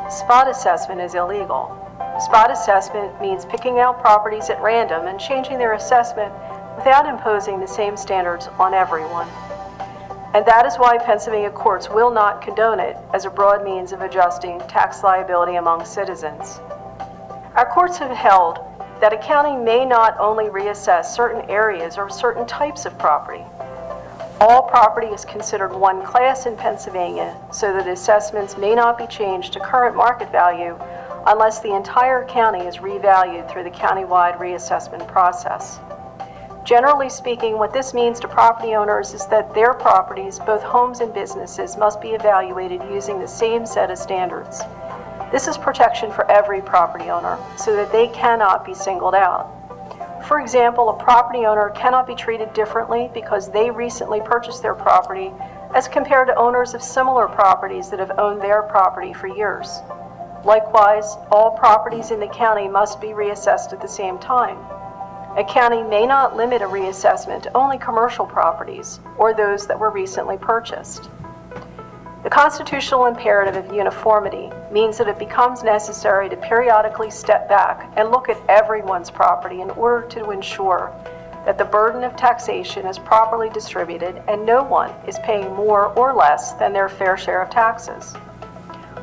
Spot assessment is illegal. Spot assessment means picking out properties at random and changing their assessment without imposing the same standards on everyone. And that is why Pennsylvania courts will not condone it as a broad means of adjusting tax liability among citizens. Our courts have held that a county may not only reassess certain areas or certain types of property. All property is considered one class in Pennsylvania, so that assessments may not be changed to current market value unless the entire county is revalued through the countywide reassessment process. Generally speaking, what this means to property owners is that their properties, both homes and businesses, must be evaluated using the same set of standards. This is protection for every property owner, so that they cannot be singled out. For example, a property owner cannot be treated differently because they recently purchased their property as compared to owners of similar properties that have owned their property for years. Likewise, all properties in the county must be reassessed at the same time. A county may not limit a reassessment to only commercial properties or those that were recently purchased. The constitutional imperative of uniformity means that it becomes necessary to periodically step back and look at everyone's property in order to ensure that the burden of taxation is properly distributed and no one is paying more or less than their fair share of taxes.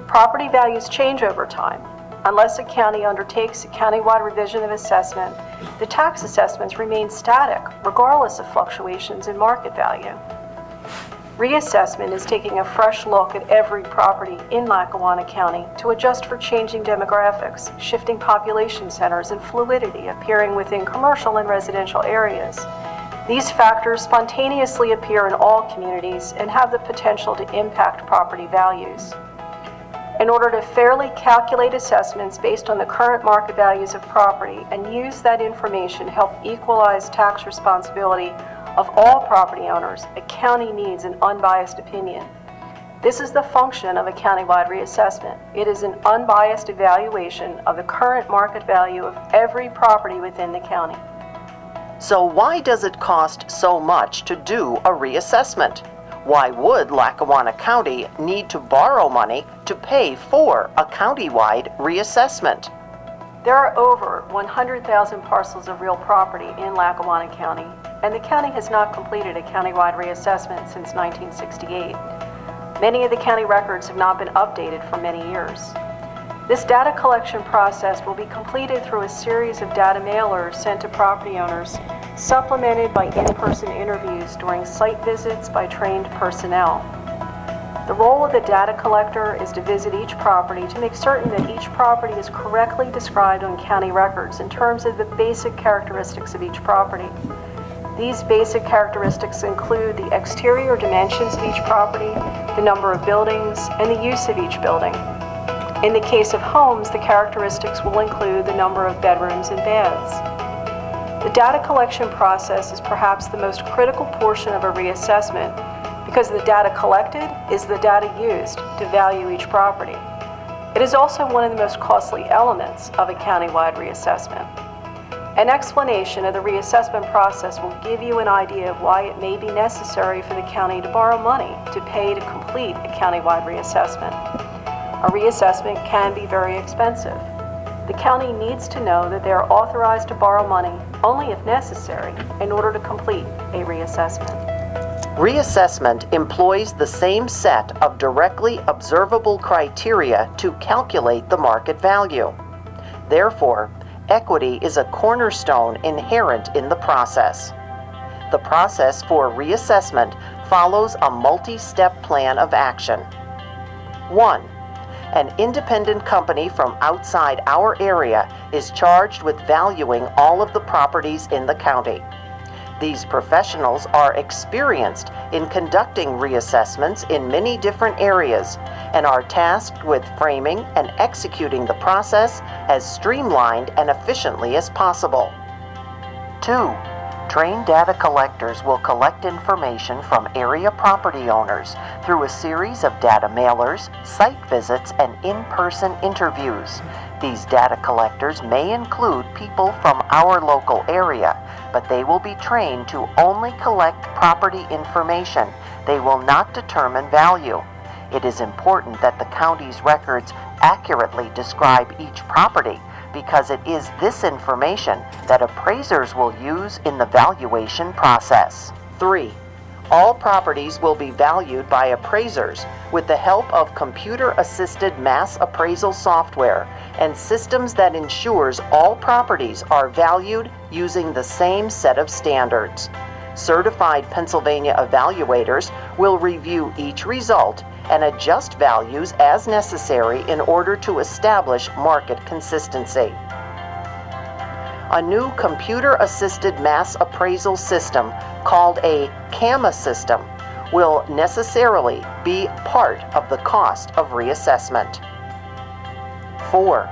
Property values change over time, Unless a county undertakes a countywide revision of assessment, the tax assessments remain static regardless of fluctuations in market value. Reassessment is taking a fresh look at every property in Lackawanna County to adjust for changing demographics, shifting population centers, and fluidity appearing within commercial and residential areas. These factors spontaneously appear in all communities and have the potential to impact property values. In order to fairly calculate assessments based on the current market values of property and use that information to help equalize tax responsibility of all property owners, a county needs an unbiased opinion. This is the function of a countywide reassessment. It is an unbiased evaluation of the current market value of every property within the county. So why does it cost so much to do a reassessment? Why would Lackawanna County need to borrow money to pay for a countywide reassessment? There are over 100,000 parcels of real property in Lackawanna County, and the county has not completed a countywide reassessment since 1968. Many of the county records have not been updated for many years. This data collection process will be completed through a series of data mailers sent to property owners, supplemented by in-person interviews during site visits by trained personnel. The role of the data collector is to visit each property to make certain that each property is correctly described on county records in terms of the basic characteristics of each property. These basic characteristics include the exterior dimensions of each property, the number of buildings, and the use of each building. In the case of homes, the characteristics will include the number of bedrooms and baths. The data collection process is perhaps the most critical portion of a reassessment because the data collected is the data used to value each property. It is also one of the most costly elements of a countywide reassessment. An explanation of the reassessment process will give you an idea of why it may be necessary for the county to borrow money to pay to complete a countywide reassessment. A reassessment can be very expensive. The county needs to know that they are authorized to borrow money only if necessary in order to complete a reassessment. Reassessment employs the same set of directly observable criteria to calculate the market value. Therefore, equity is a cornerstone inherent in the process. The process for reassessment follows a multi-step plan of action. 1. An independent company from outside our area is charged with valuing all of the properties in the county. These professionals are experienced in conducting reassessments in many different areas and are tasked with framing and executing the process as streamlined and efficiently as possible. 2. Trained data collectors will collect information from area property owners through a series of data mailers, site visits, and in-person interviews. These data collectors may include people from our local area, but they will be trained to only collect property information. They will not determine value. It is important that the county's records accurately describe each property, because it is this information that appraisers will use in the valuation process. 3. All properties will be valued by appraisers with the help of computer-assisted mass appraisal software and systems that ensures all properties are valued using the same set of standards. Certified Pennsylvania evaluators will review each result and adjust values as necessary in order to establish market consistency. A new computer-assisted mass appraisal system called a CAMA system will necessarily be part of the cost of reassessment. 4.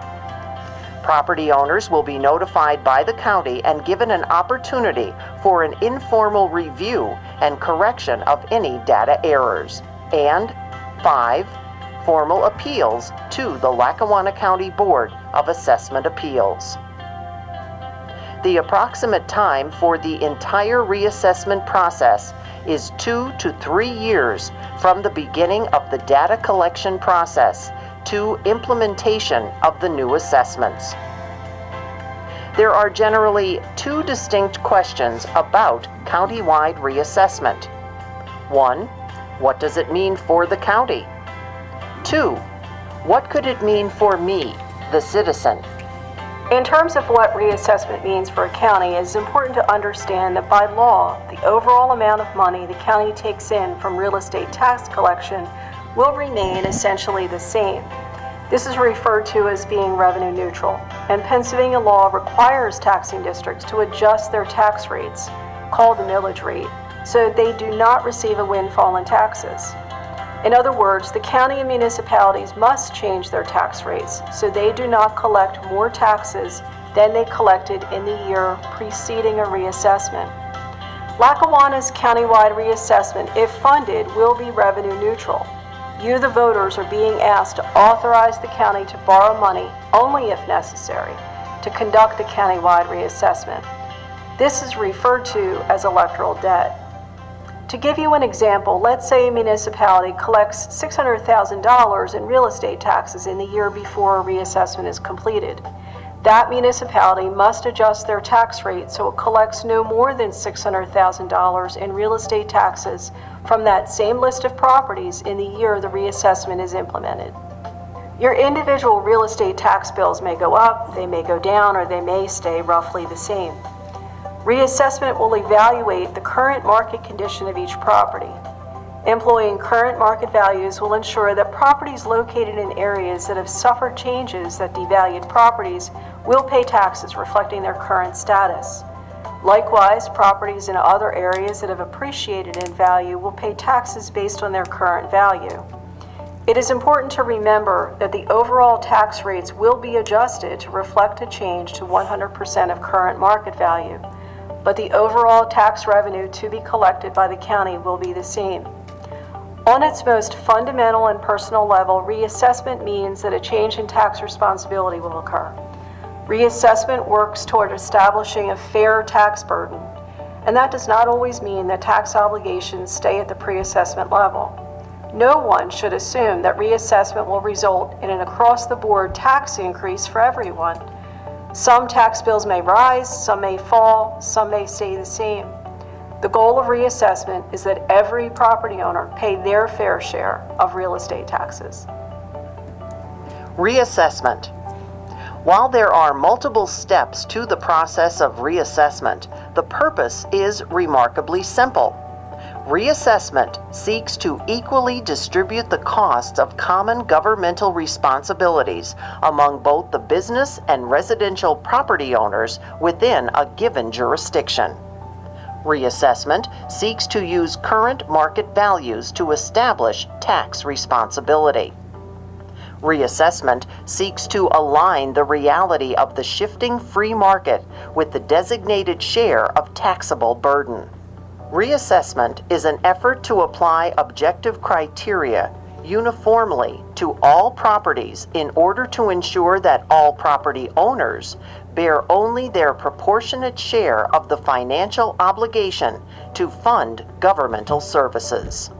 Property owners will be notified by the county and given an opportunity for an informal review and correction of any data errors. And 5. Formal appeals to the Lackawanna County Board of Assessment Appeals. The approximate time for the entire reassessment process is 2 to 3 years from the beginning of the data collection process to implementation of the new assessments. There are generally 2 distinct questions about countywide reassessment. 1. What does it mean for the county? 2. What could it mean for me the citizen. In terms of what reassessment means for a county, it is important to understand that by law, the overall amount of money the county takes in from real estate tax collection will remain essentially the same. This is referred to as being revenue neutral, and Pennsylvania law requires taxing districts to adjust their tax rates, called the millage rate, so that they do not receive a windfall in taxes. In other words, the county and municipalities must change their tax rates so they do not collect more taxes than they collected in the year preceding a reassessment. Lackawanna's countywide reassessment, if funded, will be revenue neutral. You, the voters, are being asked to authorize the county to borrow money only if necessary to conduct a countywide reassessment. This is referred to as electoral debt. To give you an example, let's say a municipality collects $600,000 in real estate taxes in the year before a reassessment is completed. That municipality must adjust their tax rate so it collects no more than $600,000 in real estate taxes from that same list of properties in the year the reassessment is implemented. Your individual real estate tax bills may go up, they may go down, or they may stay roughly the same. Reassessment will evaluate the current market condition of each property. Employing current market values will ensure that properties located in areas that have suffered changes that devalued properties will pay taxes reflecting their current status. Likewise, properties in other areas that have appreciated in value will pay taxes based on their current value. It is important to remember that the overall tax rates will be adjusted to reflect a change to 100% of current market value, but the overall tax revenue to be collected by the county will be the same. On its most fundamental and personal level, reassessment means that a change in tax responsibility will occur. Reassessment works toward establishing a fair tax burden, and that does not always mean that tax obligations stay at the pre-assessment level. No one should assume that reassessment will result in an across-the-board tax increase for everyone. Some tax bills may rise, some may fall, some may stay the same. The goal of reassessment is that every property owner pay their fair share of real estate taxes. Reassessment. While there are multiple steps to the process of reassessment, the purpose is remarkably simple. Reassessment seeks to equally distribute the costs of common governmental responsibilities among both the business and residential property owners within a given jurisdiction. Reassessment seeks to use current market values to establish tax responsibility. Reassessment seeks to align the reality of the shifting free market with the designated share of taxable burden. Reassessment is an effort to apply objective criteria uniformly to all properties in order to ensure that all property owners bear only their proportionate share of the financial obligation to fund governmental services.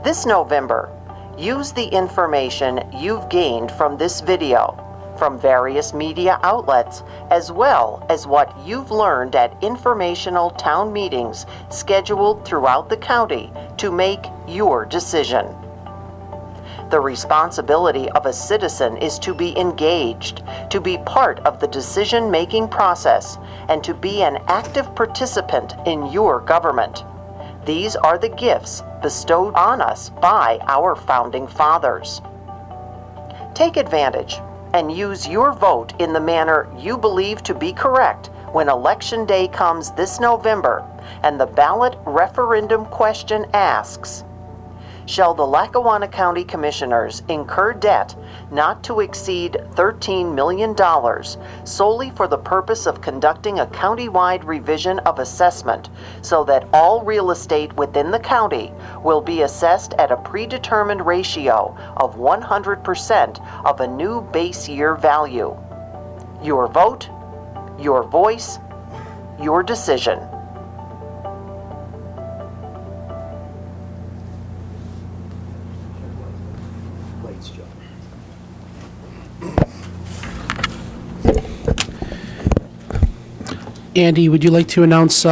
This November, use the information you've gained from this video, from various media outlets, as well as what you've learned at informational town meetings scheduled throughout the county to make your decision. The responsibility of a citizen is to be engaged, to be part of the decision-making process, and to be an active participant in your government. These are the gifts bestowed on us by our founding fathers. Take advantage and use your vote in the manner you believe to be correct when Election Day comes this November and the ballot referendum question asks, shall the Lackawanna County Commissioners incur debt not to exceed $13 million solely for the purpose of conducting a countywide revision of assessment so that all real estate within the county will be assessed at a predetermined ratio of 100% of a new base year value? Your vote, your voice, your decision. Andy, would you like to announce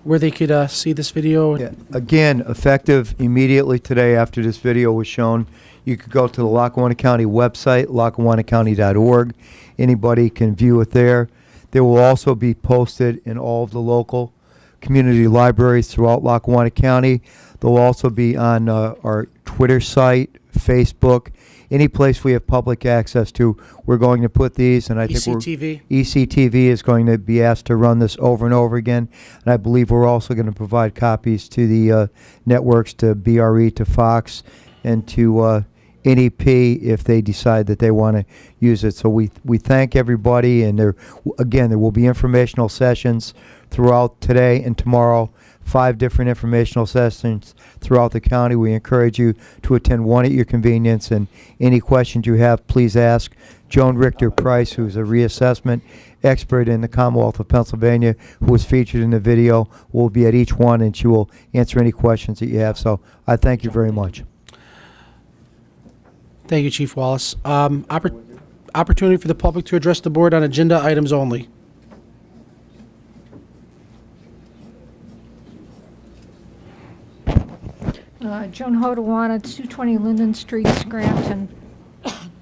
where they could see this video? Yeah. Again, effective immediately today after this video was shown. You could go to the Lackawanna County website, lackawannacounty.org. Anybody can view it there. They will also be posted in all of the local community libraries throughout Lackawanna County. They'll also be on our Twitter site, Facebook, any place we have public access to. We're going to put these, and I think ECTV? ECTV is going to be asked to run this over and over again. And I believe we're also going to provide copies to the networks, to BRE, to Fox, and to NEP if they decide that they want to use it. So we thank everybody, and there will be informational sessions throughout today and tomorrow, 5 different informational sessions throughout the county. We encourage you to attend one at your convenience, and any questions you have, please ask Joan Richter Price, who's a reassessment expert in the Commonwealth of Pennsylvania, who was featured in the video, will be at each one, and she will answer any questions that you have. So I thank you very much. Thank you, Chief Wallace. Opportunity for the public to address the board on agenda items only. Joan Hodawana, 220 Linden Street, Scranton.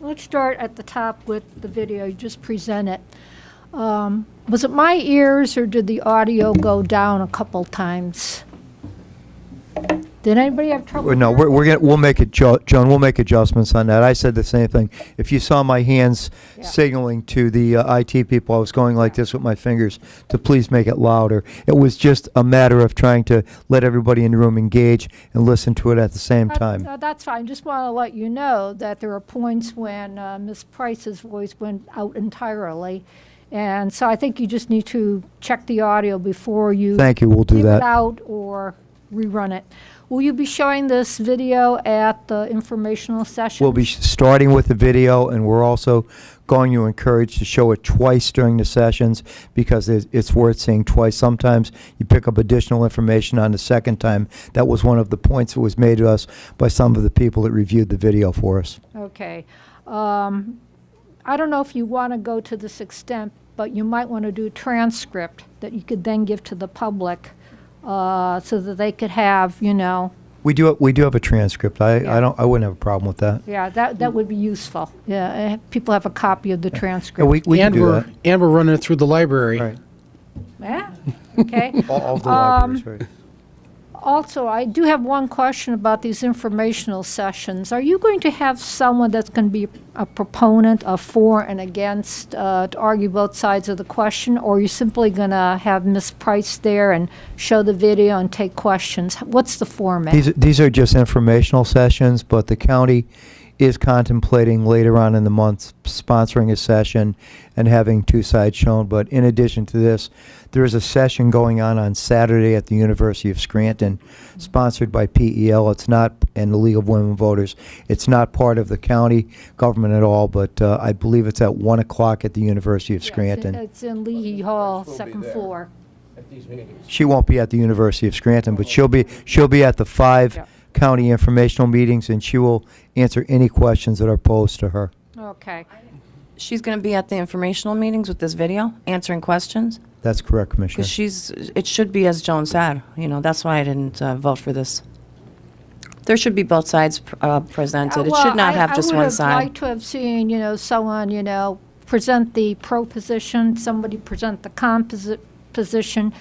Let's start at the top with the video you just presented. Was it my ears, or did the audio go down a couple times? Did anybody have trouble? No, we'll make it, Joan, we'll make adjustments on that. I said the same thing. If you saw my hands signaling to the IT people, I was going like this with my fingers to please make it louder. It was just a matter of trying to let everybody in the room engage and listen to it at the same time. That's fine. Just want to let you know that there are points when Ms. Price's voice went out entirely. And so I think you just need to check the audio before you Thank you, we'll do leave that. it out or rerun it. Will you be showing this video at the informational session? We'll be starting with the video, and we're also going to encourage to show it twice during the sessions because it's worth seeing twice. Sometimes you pick up additional information on the second time. That was one of the points that was made to us by some of the people that reviewed the video for us. Okay. I don't know if you want to go to this extent, but you might want to do a transcript that you could then give to the public so that they could have, you know. We do have a transcript. I wouldn't have a problem with that. Yeah, that would be useful. Yeah, people have a copy of the transcript. Yeah, we can do that. And we're running it through the library. Right. Yeah, okay. All of the libraries, right. Also, I do have one question about these informational sessions. Are you going to have someone that's going to be a proponent of for and against to argue both sides of the question, or are you simply going to have Ms. Price there and show the video and take questions? What's the format? These are just informational sessions, but the county is contemplating later on in the month sponsoring a session and having 2 sides shown. But in addition to this, there is a session going on Saturday at the University of Scranton, sponsored by PEL. It's not, and the League of Women Voters. It's not part of the county government at all, but I believe it's at 1 o'clock at the University of Scranton. It's in Leahy Hall, second floor. She won't be at the University of Scranton, but she'll be at the 5 county informational meetings, and she will answer any questions that are posed to her. Okay. She's going to be at the informational meetings with this video, answering questions? That's correct, Commissioner. Because it should be as Joan said. You know, that's why I didn't vote for this. There should be both sides presented. It should not have just one side. I would have liked to have seen, you know, someone, you know, present the pro position, somebody present the con position,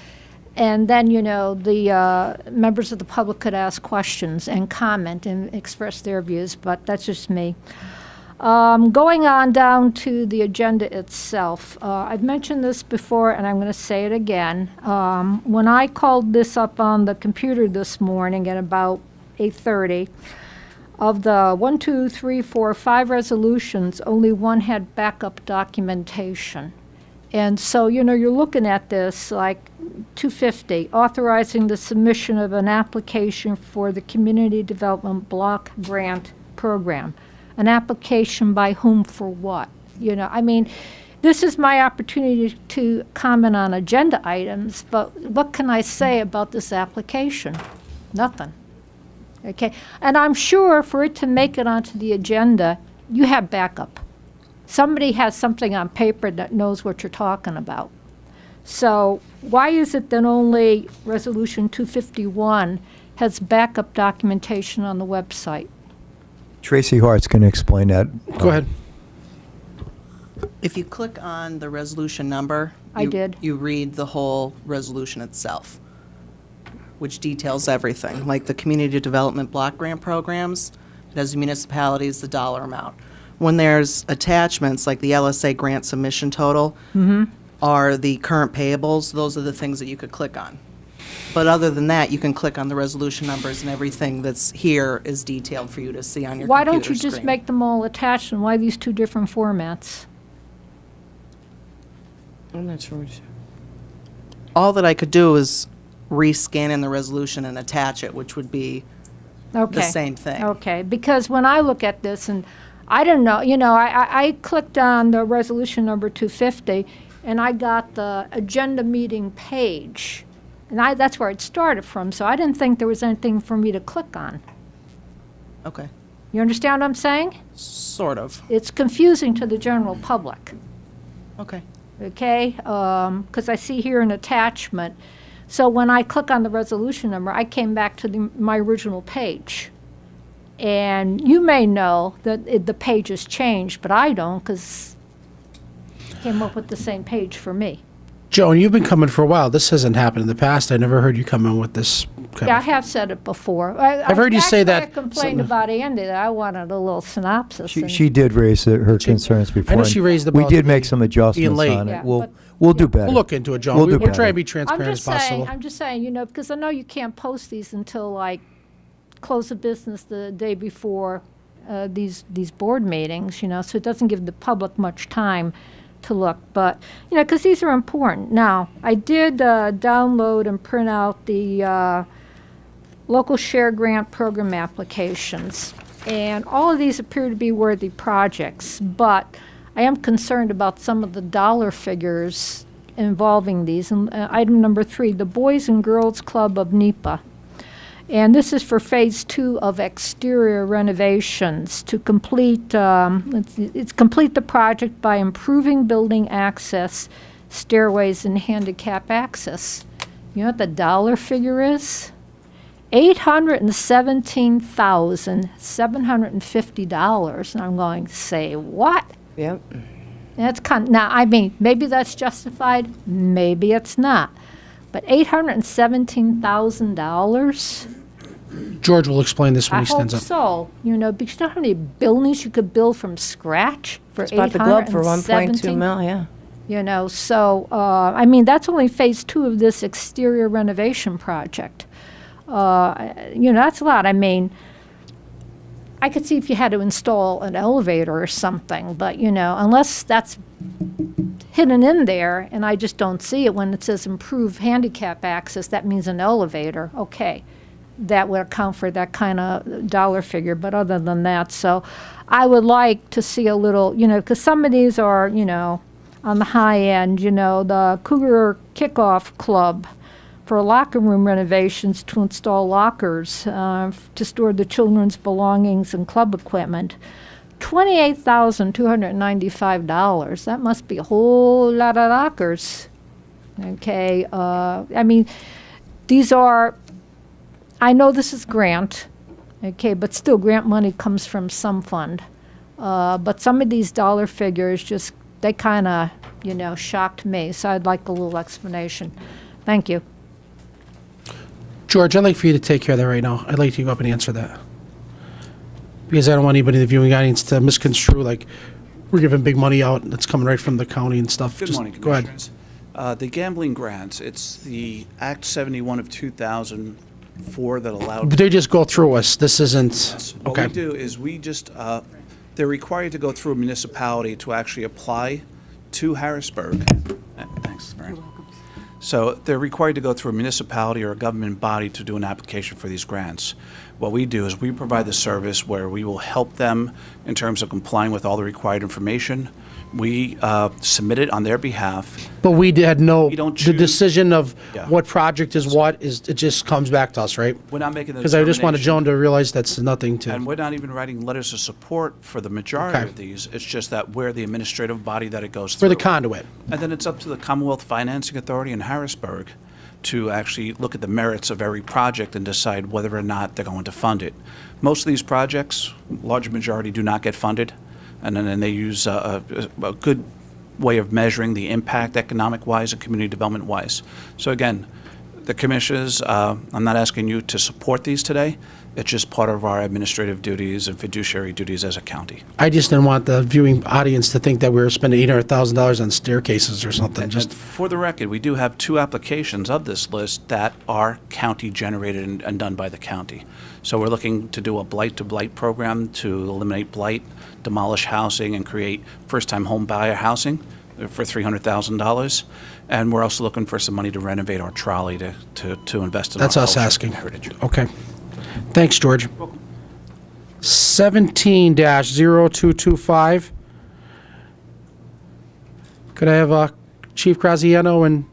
and then, you know, the members of the public could ask questions and comment and express their views, but that's just me. Going on down to the agenda itself, I've mentioned this before, and I'm going to say it again. When I called this up on the computer this morning at about 8:30, of the 5 resolutions, only one had backup documentation. And so, you know, you're looking at this like 250, authorizing the submission of an application for the Community Development Block Grant Program. An application by whom for what? You know, I mean, this is my opportunity to comment on agenda items, but what can I say about this application? Nothing. Okay, and I'm sure for it to make it onto the agenda, you have backup. Somebody has something on paper that knows what you're talking about. So why is it that only Resolution 251 has backup documentation on the website? Tracy Hart's going to explain that. Go ahead. If you click on the resolution number. I did. You read the whole resolution itself, which details everything, like the community development block grant programs, it has the municipalities, the dollar amount. When there's attachments, like the LSA grant submission total, are the current payables, those are the things that you could click on. But other than that, you can click on the resolution numbers, and everything that's here is detailed for you to see on your Why computer don't you just screen. make them all attached, and why these two different formats? I'm not sure. All that I could do is rescan in the resolution and attach it, which would be Okay. the same thing. Okay, because when I look at this, and I don't know, I clicked on the resolution number 250, and I got the agenda meeting page, and that's where it started from, so I didn't think there was anything for me to click on. Okay, You understand what I'm saying? sort of. It's confusing to the general public, Okay. okay? Because I see here an attachment. So when I click on the resolution number, I came back to my original page. And you may know that the page has changed, but I don't, because it came up with the same page for me. Joan, you've been coming for a while. This hasn't happened in the past. I never heard you come in with this kind Yeah, I of... have said it before. I've heard you say that I complained something- about Andy, that I wanted a little synopsis. and- She did raise her concerns before. know and she raised We about did make being some adjustments late. on Yeah, it. We'll but- we'll do better. We'll look into it, Joan. We'll do We'll try better. to be transparent as possible. I'm just saying, because I know you can't post these until like close of business the day before these board meetings, so it doesn't give the public much time to look. But, because these are important. Now, I did download and print out the local share grant program applications. And all of these appear to be worthy projects, but I am concerned about some of the dollar figures involving these. And item number 3, the Boys and Girls Club of NEPA. And this is for phase 2 of exterior renovations to complete, it's complete the project by improving building access, stairways, and handicap access. You know what the dollar figure is? $817,750. And I'm going, say what? Yep. That's now, I mean, maybe that's justified, maybe it's not. But $817,000? George will explain this when I he stands hope up. so, because you know how many buildings you could build from scratch for Just bought the glove for 1.2 $817,000? mil, yeah. So, I mean, that's only phase 2 of this exterior renovation project. That's a lot. I mean, I could see if you had to install an elevator or something, but, unless that's hidden in there, and I just don't see it when it says improve handicap access, that means an elevator. Okay, that would account for that kind of dollar figure, but other than that, so I would like to see a little, because some of these are, on the high end, the Cougar Kickoff Club for locker room renovations to install lockers to store the children's belongings and club equipment. $28,295. That must be a whole lot of lockers. Okay, I mean, these are, I know this is grant, okay, but still grant money comes from some fund. But some of these dollar figures just, they kind of, shocked me. So I'd like a little explanation. Thank you. George, I'd like for you to take care of that right now. I'd like you to go up and answer that. Because I don't want anybody in the viewing audience to misconstrue, like, we're giving big money out that's coming right from the county and stuff. Good Just morning, go ahead. Commissioners. The gambling grants, it's the Act 71 of 2004 that allowed. But they just go through us. This isn't, Yes. What okay. we do is we just, they're required to go through a municipality to actually apply to Harrisburg. Thanks, Mary. So they're required to go through a municipality or a government body to do an application for these grants. What we do is we provide the service where we will help them in terms of complying with all the required information. We submit it on their behalf. But we had no, We don't the choose- decision of Yeah. what project is what, it just comes back to us, right? We're not making the Because I just wanted determination. Joan to realize that's nothing to. And we're not even writing letters of support for the majority Okay. of these. It's just that we're the administrative body that it goes For through. the conduit. And then it's up to the Commonwealth Financing Authority in Harrisburg Harrisburg to actually look at the merits of every project and decide whether or not they're going to fund it. Most of these projects, large majority, do not get funded, and then they use a good way of measuring the impact economic-wise and community development-wise. So again, the commissioners, I'm not asking you to support these today. It's just part of our administrative duties and fiduciary duties as a county. I just didn't want the viewing audience to think that we were spending $800,000 on staircases or something. And for the record, we do have 2 applications of this list that are county-generated and done by the county. So we're looking to do a blight-to-blight program to eliminate blight, demolish housing, and create first-time home buyer housing for $300,000. And we're also looking for some money to renovate our trolley to invest in That's our us culture asking. and heritage. Okay. Thanks, George. 17-0225. Could I have Chief Graziano and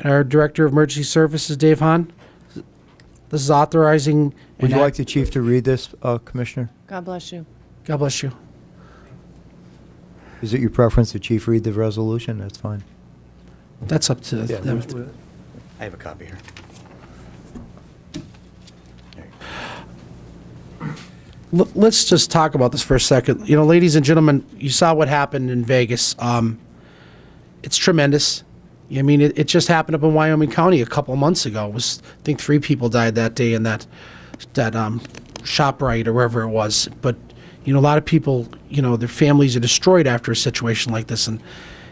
our Director of Emergency Services, Dave Hahn? This is authorizing. Would you like the chief to read this, Commissioner? God bless you. God bless you. Is it your preference the chief read the resolution? That's fine. That's up to them. I have a copy here. Let's just talk about this for a second. You know, ladies and gentlemen, you saw what happened in Vegas. It's tremendous. I mean, it just happened up in Wyoming County a couple months ago. I think 3 people died that day in that ShopRite or wherever it was. But, you know, a lot of people, you know, their families are destroyed after a situation like this. And,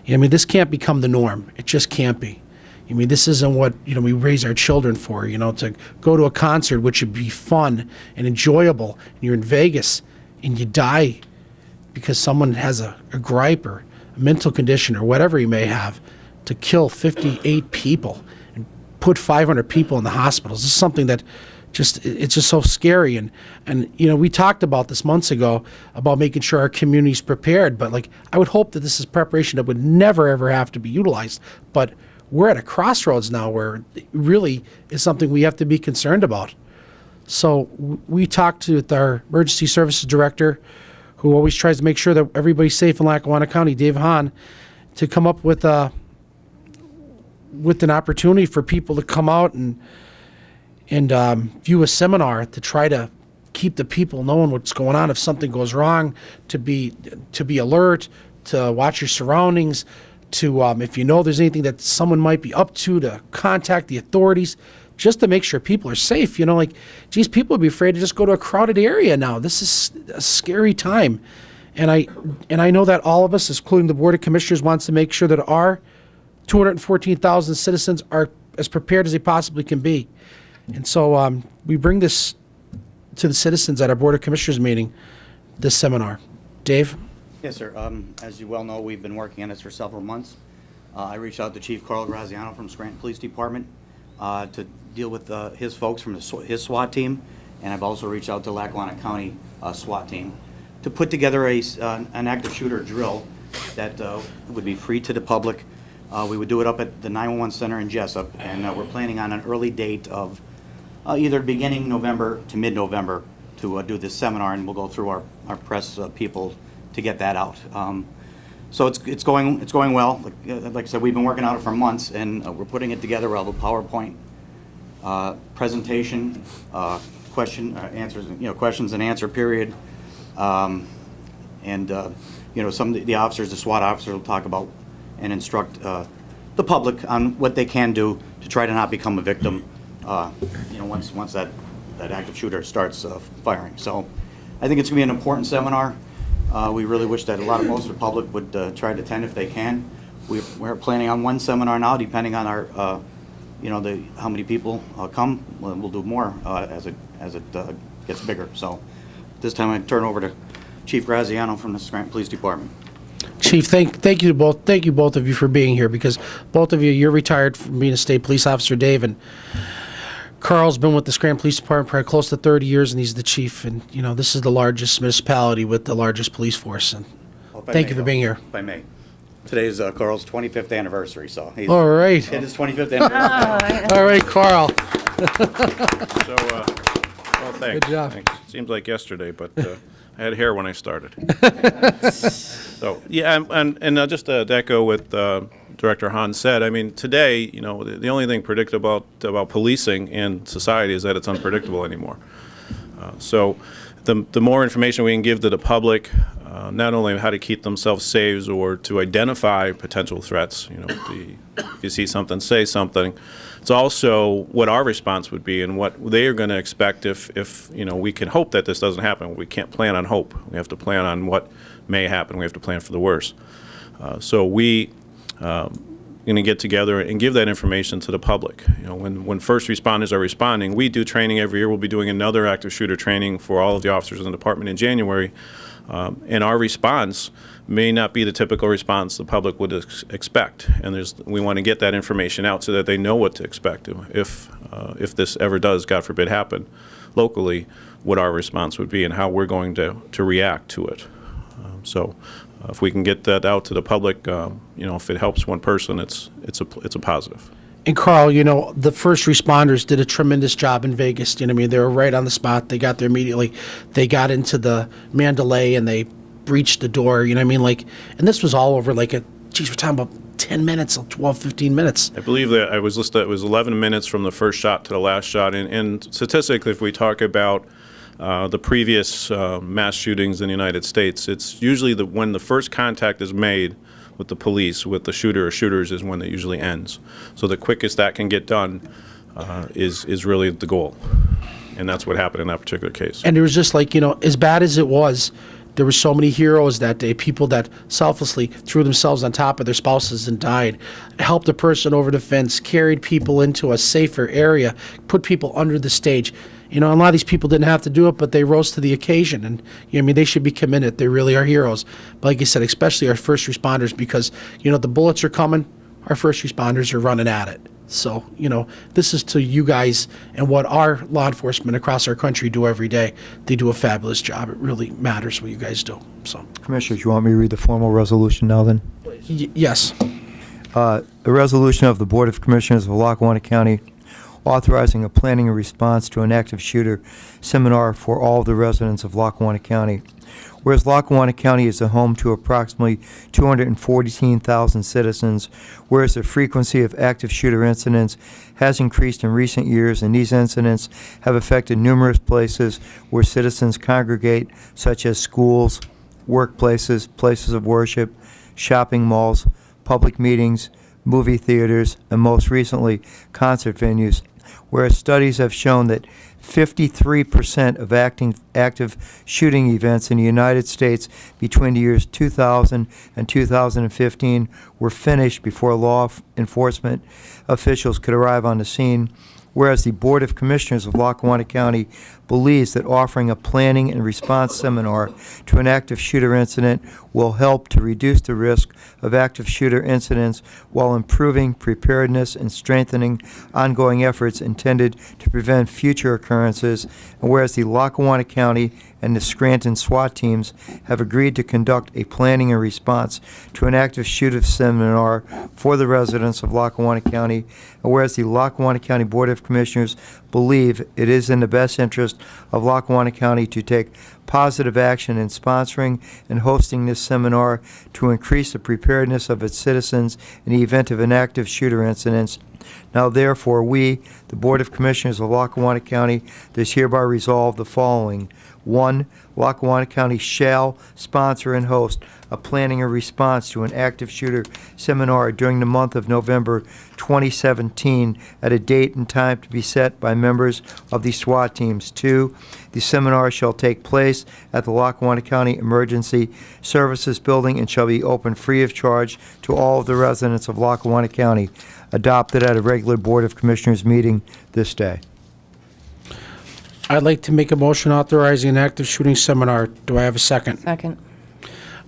I mean, this can't become the norm. It just can't be. I mean, this isn't what, you know, we raise our children for, you know, to go to a concert, which would be fun and enjoyable, and you're in Vegas, and you die because someone has a gripe or a mental condition or whatever you may have, to kill 58 people and put 500 people in the hospitals. This is something that it's just so scary. And, you know, we talked about this months ago about making sure our community's prepared, but, like, I would hope that this is preparation that would never, ever have to be utilized. But we're at a crossroads now where it really is something we have to be concerned about. So we talked with our emergency services director, who always tries to make sure that everybody's safe in Lackawanna County, Dave Hahn, to come up with an opportunity for people to come out and view a seminar to try to keep the people knowing what's going on if something goes wrong, to be alert, to watch your surroundings, to if you know there's anything that someone might be up to contact the authorities, just to make sure people are safe. You know, like, geez, people would be afraid to just go to a crowded area now. This is a scary time. And I know that all of us, including the Board of Commissioners, wants to make sure that our 214,000 citizens are as prepared as they possibly can be. And so we bring this to the citizens at our Board of Commissioners meeting, this seminar. Dave? Yes, sir. As you well know, we've been working on this for several months. I reached out to Chief Carl Graziano from Scranton Police Department to deal with his folks from his SWAT team, and I've also reached out to Lackawanna County SWAT team to put together an active shooter drill that would be free to the public. We would do it up at the 911 Center in Jessup, and we're planning on an early date of either beginning November to mid-November to do this seminar, and we'll go through our press people to get that out. So it's going well. Like I said, we've been working on it for months, and we're putting it together. We'll have a PowerPoint presentation, questions and answer period, and you know, some of the officers, the SWAT officers, will talk about and instruct the public on what they can do to try to not become a victim. You know, once that active shooter starts firing. So I think it's going to be an important seminar. We really wish that most of the public would try to attend if they can. We're planning on one seminar now, depending on our, how many people come. We'll do more as it gets bigger. So this time I turn over to Chief Graziano from the Scranton Police Department. Chief, thank you both. Thank you both of you for being here, because both of you're retired from being a state police officer, Dave, and Carl's been with the Scranton Police Department for close to 30 years, and he's the chief. And, you know, this is the largest municipality with the largest police force. And thank you for being here. If I may. Today is Carl's 25th anniversary, so he's all right. hit his 25th anniversary. All right, Carl. So, well, thanks. Good job. Thanks. Seems like yesterday, but I had hair when I started. So, yeah, and just to echo with Director Hahn said, I mean, today, the only thing predictable about policing in society is that it's unpredictable anymore. So the more information we can give to the public, not only how to keep themselves safe or to identify potential threats, if you see something, say something. It's also what our response would be and what they are going to expect if we can hope that this doesn't happen. We can't plan on hope. We have to plan on what may happen. We have to plan for the worst. So we going to get together and give that information to the public. When first responders are responding, we do training every year. We'll be doing another active shooter training for all of the officers in the department in January. And our response may not be the typical response the public would expect. And we want to get that information out so that they know what to expect if this ever does, God forbid, happen locally, what our response would be and how we're going to react to it. So if we can get that out to the public, if it helps one person, it's a positive. And Carl, the first responders did a tremendous job in Vegas. They were right on the spot. They got there immediately. They got into the Mandalay and they breached the door. And this was all over we're talking about 10 minutes, 12, 15 minutes. I believe that I was listed, it was 11 minutes from the first shot to the last shot. And statistically, if we talk about the previous mass shootings in the United States, it's usually when the first contact is made with the police, with the shooter or shooters, is when it usually ends. So the quickest that can get done is really the goal. And that's what happened in that particular case. And it was just as bad as it was, there were so many heroes that day, people that selflessly threw themselves on top of their spouses and died, helped a person over the fence, carried people into a safer area, put people under the stage. A lot of these people didn't have to do it, but they rose to the occasion. And, they should be commended. They really are heroes. But like you said, especially our first responders, because, the bullets are coming, our first responders are running at it. So, this is to you guys and what our law enforcement across our country do every day. They do a fabulous job. It really matters what you guys do. So, Commissioners, you want me to read the formal resolution now then? Yes. The resolution of the Board of Commissioners of Lackawanna County authorizing a planning and response to an active shooter seminar for all of the residents of Lackawanna County. Whereas Lackawanna County is the home to approximately 214,000 citizens, whereas the frequency of active shooter incidents has increased in recent years, and these incidents have affected numerous places where citizens congregate, such as schools, workplaces, places of worship, shopping malls, public meetings, movie theaters, and most recently, concert venues. Whereas studies have shown that 53% of active shooting events in the United States between the years 2000 and 2015 were finished before law enforcement officials could arrive on the scene. Whereas the Board of Commissioners of Lackawanna County believes that offering a planning and response seminar to an active shooter incident will help to reduce the risk of active shooter incidents while improving preparedness and strengthening ongoing efforts intended to prevent future occurrences. And whereas the Lackawanna County and the Scranton SWAT teams have agreed to conduct a planning and response to an active shooter seminar for the residents of Lackawanna County, and whereas the Lackawanna County Board of Commissioners believe it is in the best interest of Lackawanna County to take positive action in sponsoring and hosting this seminar to increase the preparedness of its citizens in the event of an active shooter incident. Now therefore, we, the Board of Commissioners of Lackawanna County, does hereby resolve the following. 1. Lackawanna County shall sponsor and host a planning and response to an active shooter seminar during the month of November 2017 at a date and time to be set by members of the SWAT teams. 2. The seminar shall take place at the Lackawanna County Emergency Services Building and shall be open free of charge to all of the residents of Lackawanna County. Adopted at a regular Board of Commissioners meeting this day. I'd like to make a motion authorizing an active shooting seminar. Do I have a second? Second.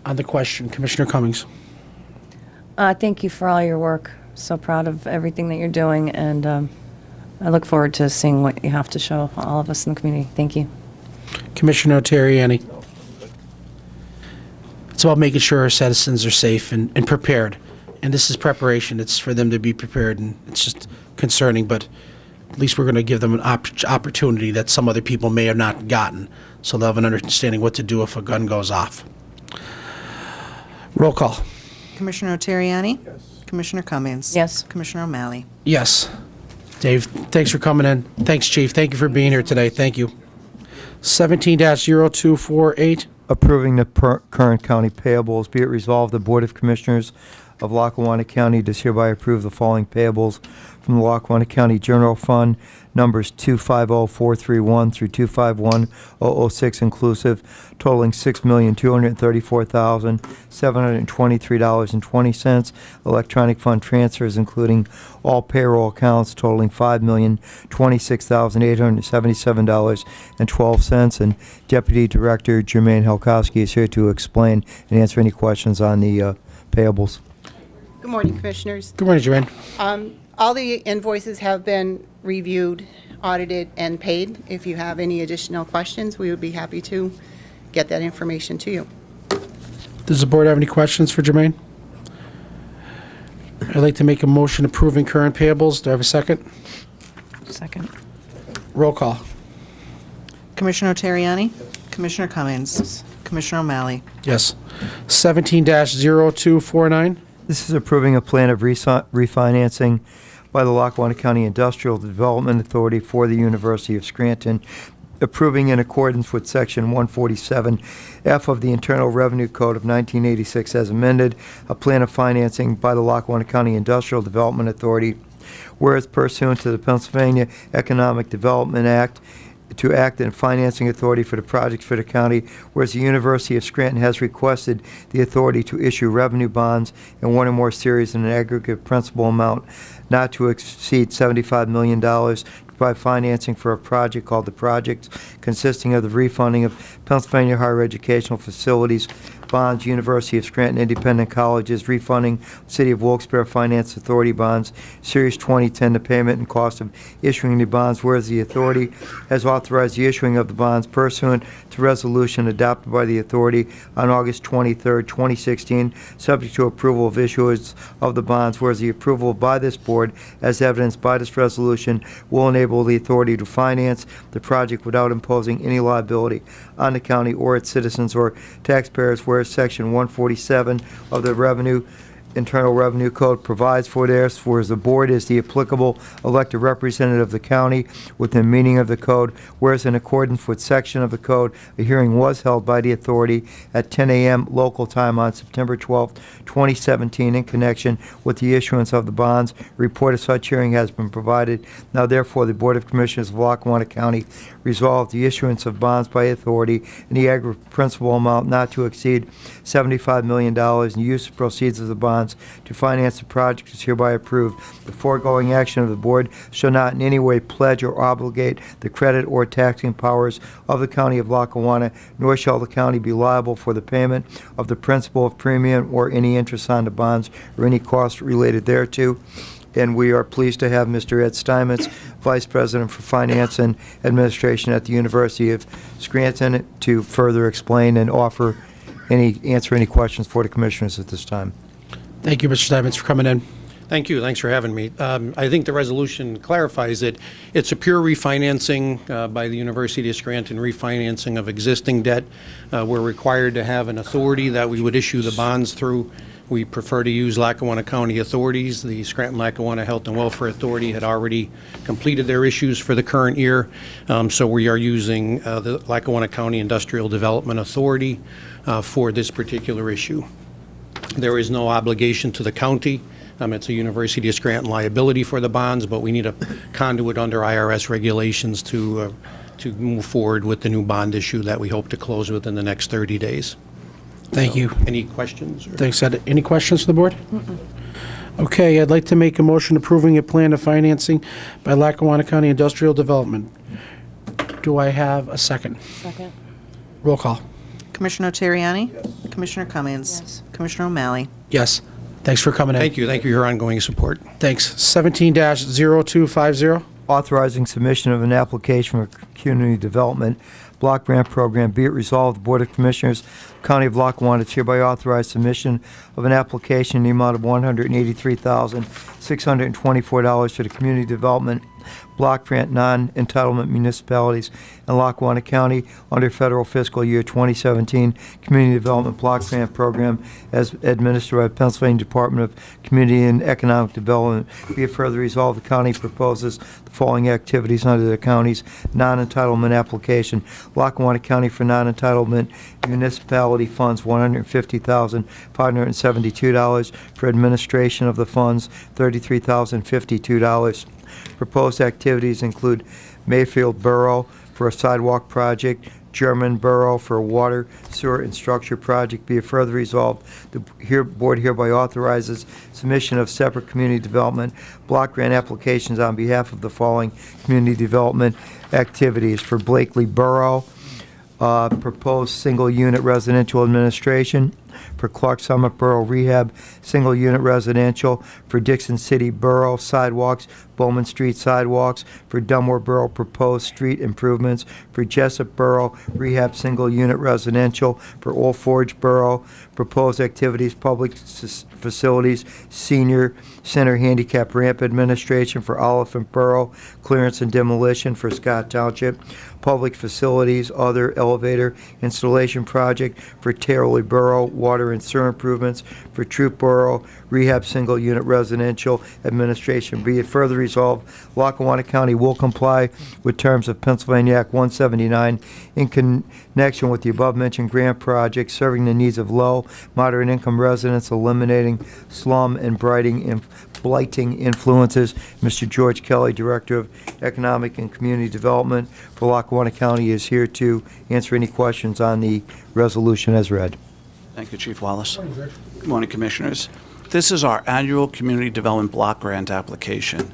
On the question, Commissioner Cummings. Thank you for all your work. So proud of everything that you're doing, and I look forward to seeing what you have to show all of us in the community. Thank you. Commissioner Terriani. It's about making sure our citizens are safe and prepared. And this is preparation. It's for them to be prepared, and it's just concerning, but at least we're going to give them an opportunity that some other people may have not gotten, so they'll have an understanding what to do if a gun goes off. Roll call. Commissioner Terriani? Yes. Commissioner Cummings? Yes. Commissioner O'Malley? Yes. Dave, thanks for coming in. Thanks, Chief. Thank you for being here today. Thank you. 17-0248. Approving the current county payables. Be it resolved, the Board of Commissioners of Lackawanna County does hereby approve the following payables from the Lackawanna County General Fund, numbers 250431 through 251006 inclusive, totaling $6,234,723.20. Electronic fund transfers, including all payroll accounts, totaling $5,026,877.12. And Deputy Director Jermaine Helkowski is here to explain and answer any questions on the payables. Good morning, Commissioners. Good morning, Joanne. All the invoices have been reviewed, audited, and paid. If you have any additional questions, we would be happy to get that information to you. Does the board have any questions for Jermaine? I'd like to make a motion approving current payables. Do I have a second? Second. Roll call. Commissioner Terriani? Commissioner Cummings? Commissioner O'Malley? Yes. 17-0249. This is approving a plan of refinancing by the Lackawanna County Industrial Development Authority for the University of Scranton, approving in accordance with Section 147F of the Internal Revenue Code of 1986 as amended, a plan of financing by the Lackawanna County Industrial Development Authority, whereas pursuant to the Pennsylvania Economic Development Act, to act in financing authority for the projects for the county, whereas the University of Scranton has requested the authority to issue revenue bonds in one or more series in an aggregate principal amount not to exceed $75 million to provide financing for a project called The Project, consisting of the refunding of Pennsylvania higher educational facilities bonds, University of Scranton Independent Colleges, refunding City of Wilkes-Barre Finance Authority bonds, Series 2010, the payment and cost of issuing the bonds, whereas the authority has authorized the issuing of the bonds pursuant to resolution adopted by the authority on August 23, 2016, subject to approval of issuance of the bonds, whereas the approval by this board, as evidenced by this resolution, will enable the authority to finance the project without imposing any liability on the county or its citizens or taxpayers, whereas Section 147 of the Internal Revenue Code provides for this, whereas the board is the applicable elected representative of the county within the meaning of the code, whereas in accordance with section of the code, a hearing was held by the authority at 10 a.m. local time on September 12, 2017, in connection with the issuance of the bonds. A report of such hearing has been provided. Now, therefore, the Board of Commissioners of Lackawanna County resolved the issuance of bonds by authority in the aggregate principal amount not to exceed $75 million, and the use of proceeds of the bonds to finance the project is hereby approved. The foregoing action of the board shall not in any way pledge or obligate the credit or taxing powers of the County of Lackawanna, nor shall the county be liable for the payment of the principal of premium or any interest on the bonds or any cost related thereto. And we are pleased to have Mr. Ed Steinmetz, Vice President for Finance and Administration at the University of Scranton, to further explain and answer any questions for the commissioners at this time. Thank you, Mr. Steinmetz, for coming in. Thank you. Thanks for having me. I think the resolution clarifies it. It's a pure refinancing by the University of Scranton, refinancing of existing debt. We're required to have an authority that we would issue the bonds through. We prefer to use Lackawanna County authorities. The Scranton-Lackawanna Health and Welfare Authority had already completed their issues for the current year, so we are using the Lackawanna County Industrial Development Authority for this particular issue. There is no obligation to the county. It's a University of Scranton liability for the bonds, but we need a conduit under IRS regulations to move forward with the new bond issue that we hope to close within the next 30 days. Thank you. Any questions? Thanks, Ed. Any questions for the board? Okay, I'd like to make a motion approving a plan of financing by Lackawanna County Industrial Development. Do I have a second? Second. Roll call. Commissioner Terriani? Yes. Commissioner Cummings? Yes. Commissioner O'Malley? Yes. Thanks for coming in. Thank you. Thank you for your ongoing support. Thanks. 17-0250. Authorizing submission of an application for community development block grant program. Be it resolved, the Board of Commissioners, County of Lackawanna is hereby authorized submission of an application in the amount of $183,624 for the Community Development Block Grant Non-Entitlement Municipalities in Lackawanna County under Federal Fiscal Year 2017 Community Development Block Grant Program as administered by the Pennsylvania Department of Community and Economic Development. Be it further resolved, the county proposes the following activities under the county's non-entitlement application. Lackawanna County for non-entitlement municipality funds, $150,572. For administration of the funds, $33,052. Proposed activities include Mayfield Borough for a sidewalk project, German Borough for a water, sewer, and structure project. Be it further resolved, the board hereby authorizes submission of separate community development block grant applications on behalf of the following community development activities. For Blakely Borough, proposed single-unit residential administration. For Clark Summit Borough Rehab, single-unit residential. For Dixon City Borough, sidewalks, Bowman Street sidewalks. For Dunmore Borough, proposed street improvements. For Jessup Borough, rehab, single-unit residential. For Old Forge Borough, proposed activities, public facilities, senior center handicap ramp administration. For Oliphant Borough, clearance and demolition. For Scott Township, public facilities, other elevator installation project. For Tarrelly Borough, water and sewer improvements. For Troop Borough, rehab, single-unit residential administration. Be it further resolved, Lackawanna County will comply with terms of Pennsylvania Act 179 in connection with the above-mentioned grant project, serving the needs of low, moderate income residents, eliminating slum and blighting influences. Mr. George Kelly, Director of Economic and Community Development for Lackawanna County, is here to answer any questions on the resolution as read. Thank you, Chief Wallace. Good morning, Commissioners. This is our annual Community Development Block Grant application.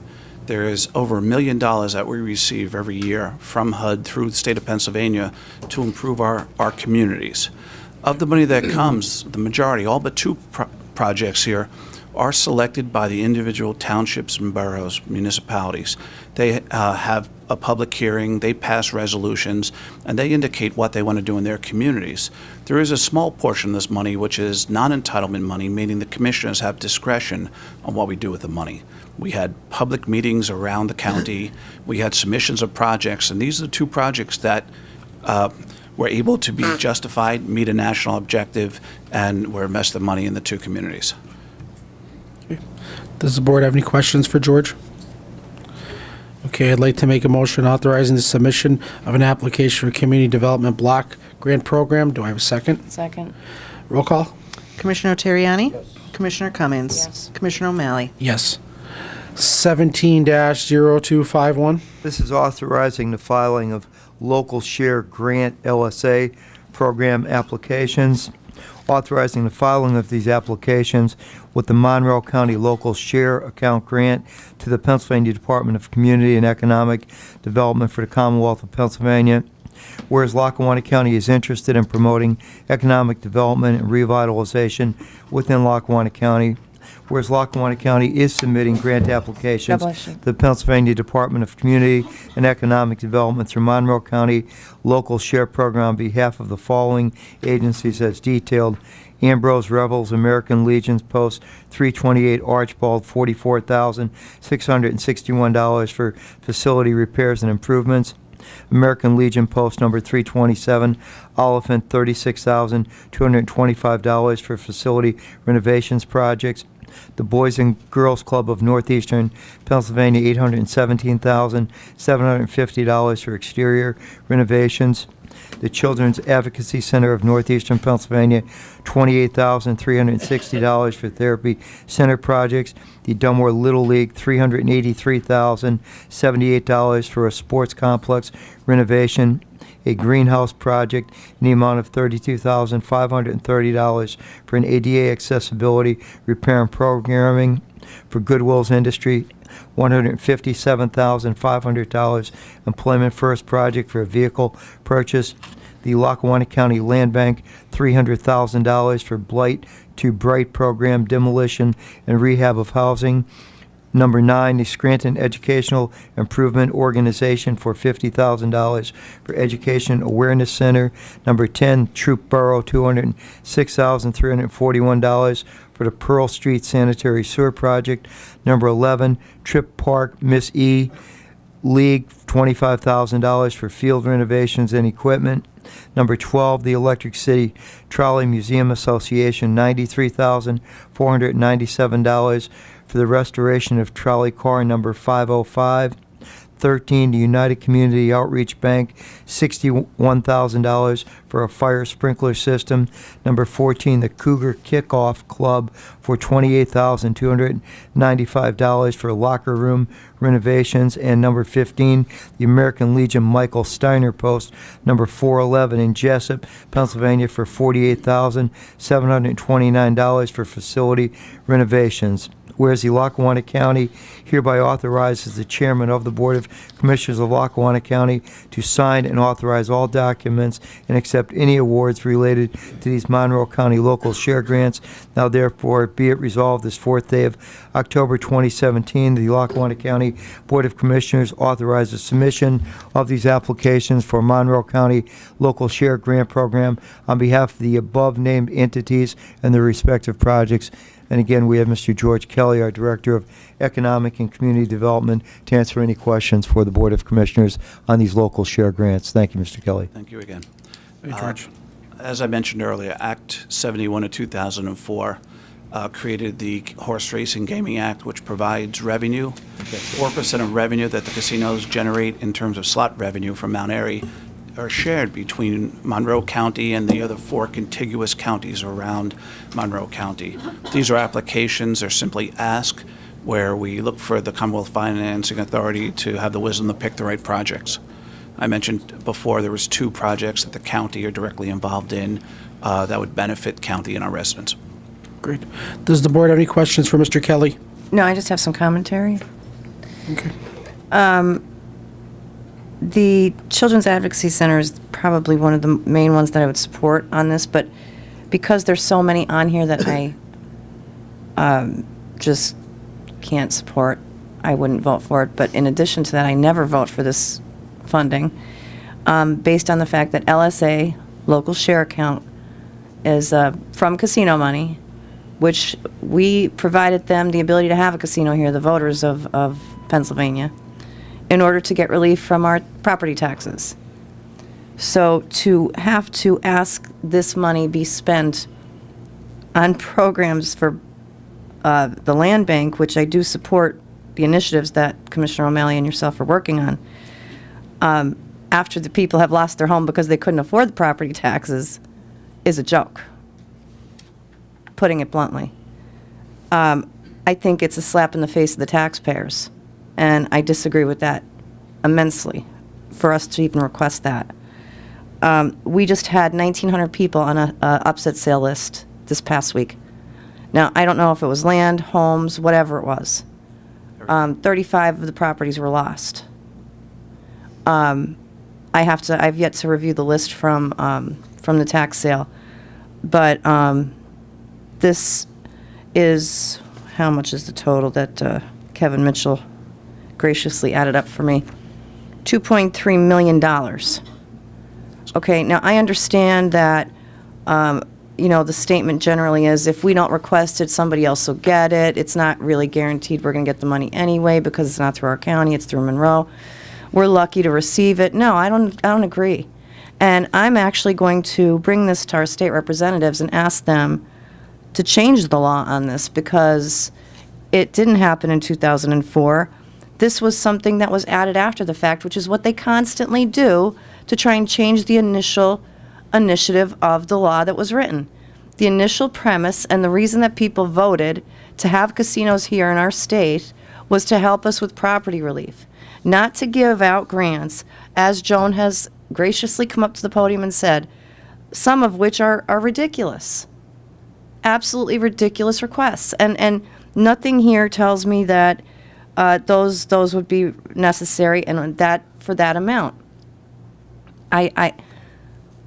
There is over $1 million that we receive every year from HUD through the state of Pennsylvania to improve our communities. Of the money that comes, the majority, all but two projects here, are selected by the individual townships and boroughs, municipalities. They have a public hearing, they pass resolutions, and they indicate what they want to do in their communities. There is a small portion of this money which is non-entitlement money, meaning the commissioners have discretion on what we do with the money. We had public meetings around the county, we had submissions of projects, and these are the two projects that were able to be justified, meet a national objective, and were invested the money in the two communities. Does the board have any questions for George? Okay, I'd like to make a motion authorizing the submission of an application for Community Development Block Grant Program. Do I have a second? Second. Roll call? Commissioner Terriani? Yes. Commissioner Cummings? Yes. Commissioner O'Malley? Yes. 17-0251. This is authorizing the filing of local share grant LSA program applications, authorizing the filing of these applications with the Monroe County Local Share Account Grant to the Pennsylvania Department of Community and Economic Development for the Commonwealth of Pennsylvania. Whereas Lackawanna County is interested in promoting economic development and revitalization within Lackawanna County. Whereas Lackawanna County is submitting grant applications to the Pennsylvania Department of Community and Economic Development through Monroe County Local Share Program on behalf of the following agencies as detailed: Ambrose Revels, American Legion's Post 328 Archbald, $44,661 for facility repairs and improvements. American Legion Post number 327, Oliphant, $36,225 for facility renovations projects. The Boys and Girls Club of Northeastern Pennsylvania, $817,750 for exterior renovations. The Children's Advocacy Center of Northeastern Pennsylvania, $28,360 for therapy center projects. The Dunmore Little League, $383,078 for a sports complex renovation. A greenhouse project in the amount of $32,530 for an ADA accessibility repair and programming. For Goodwill's Industry, $157,500 employment first project for a vehicle purchase. The Lackawanna County Land Bank, $300,000 for Blight to Bright program demolition and rehab of housing. Number 9, the Scranton Educational Improvement Organization for $50,000 for Education Awareness Center. Number 10, Troop Borough, $206,341 for the Pearl Street Sanitary Sewer Project. Number 11, Trip Park Miss E League, $25,000 for field renovations and equipment. Number 12, the Electric City Trolley Museum Association, $93,497 for the restoration of trolley car number 505. 13, the United Community Outreach Bank, $61,000 for a fire sprinkler system. Number 14, the Cougar Kickoff Club for $28,295 for locker room renovations. And number 15, the American Legion Michael Steiner Post, number 411 in Jessup, Pennsylvania for $48,729 for facility renovations. Whereas the Lackawanna County hereby authorizes the chairman of the Board of Commissioners of Lackawanna County to sign and authorize all documents and accept any awards related to these Monroe County local share grants. Now therefore be it resolved this 4th day of October 2017, the Lackawanna County Board of Commissioners authorizes submission of these applications for Monroe County local share grant program on behalf of the above named entities and their respective projects. And again, we have Mr. George Kelly, our Director of Economic and Community Development, to answer any questions for the Board of Commissioners on these local share grants. Thank you, Mr. Kelly. Thank you again. George. As I mentioned earlier, Act 71 of 2004 created the Horse Racing Gaming Act, which provides revenue, 4% of revenue that the casinos generate in terms of slot revenue from Mount Airy are shared between Monroe County and the other 4 contiguous counties around Monroe County. These are applications, they're simply ask, where we look for the Commonwealth Financing Authority to have the wisdom to pick the right projects. I mentioned before there was 2 projects that the county are directly involved in that would benefit county and our residents. Great. Does the board have any questions for Mr. Kelly? No, I just have some commentary. Okay. The Children's Advocacy Center is probably one of the main ones that I would support on this, but because there's so many on here that I just can't support, I wouldn't vote for it. But in addition to that, I never vote for this funding based on the fact that LSA, local share account, is from casino money, which we provided them the ability to have a casino here, the voters of Pennsylvania, in order to get relief from our property taxes. So to have to ask this money be spent on programs for the land bank, which I do support the initiatives that Commissioner O'Malley and yourself are working on, after the people have lost their home because they couldn't afford the property taxes, is a joke, putting it bluntly. I think it's a slap in the face of the taxpayers. And I disagree with that immensely, for us to even request that. We just had 1,900 people on a upset sale list this past week. Now, I don't know if it was land, homes, whatever it was. 35 of the properties were lost. I've yet to review the list from the tax sale. But this is, how much is the total that Kevin Mitchell graciously added up for me? $2.3 million. Okay, now I understand that, the statement generally is if we don't request it, somebody else will get it. It's not really guaranteed we're going to get the money anyway because it's not through our county, it's through Monroe. We're lucky to receive it. No, I don't agree. And I'm actually going to bring this to our state representatives and ask them to change the law on this because it didn't happen in 2004. This was something that was added after the fact, which is what they constantly do to try and change the initial initiative of the law that was written. The initial premise and the reason that people voted to have casinos here in our state was to help us with property relief, not to give out grants, as Joan has graciously come up to the podium and said, some of which are ridiculous. Absolutely ridiculous requests. And nothing here tells me that those would be necessary and that for that amount.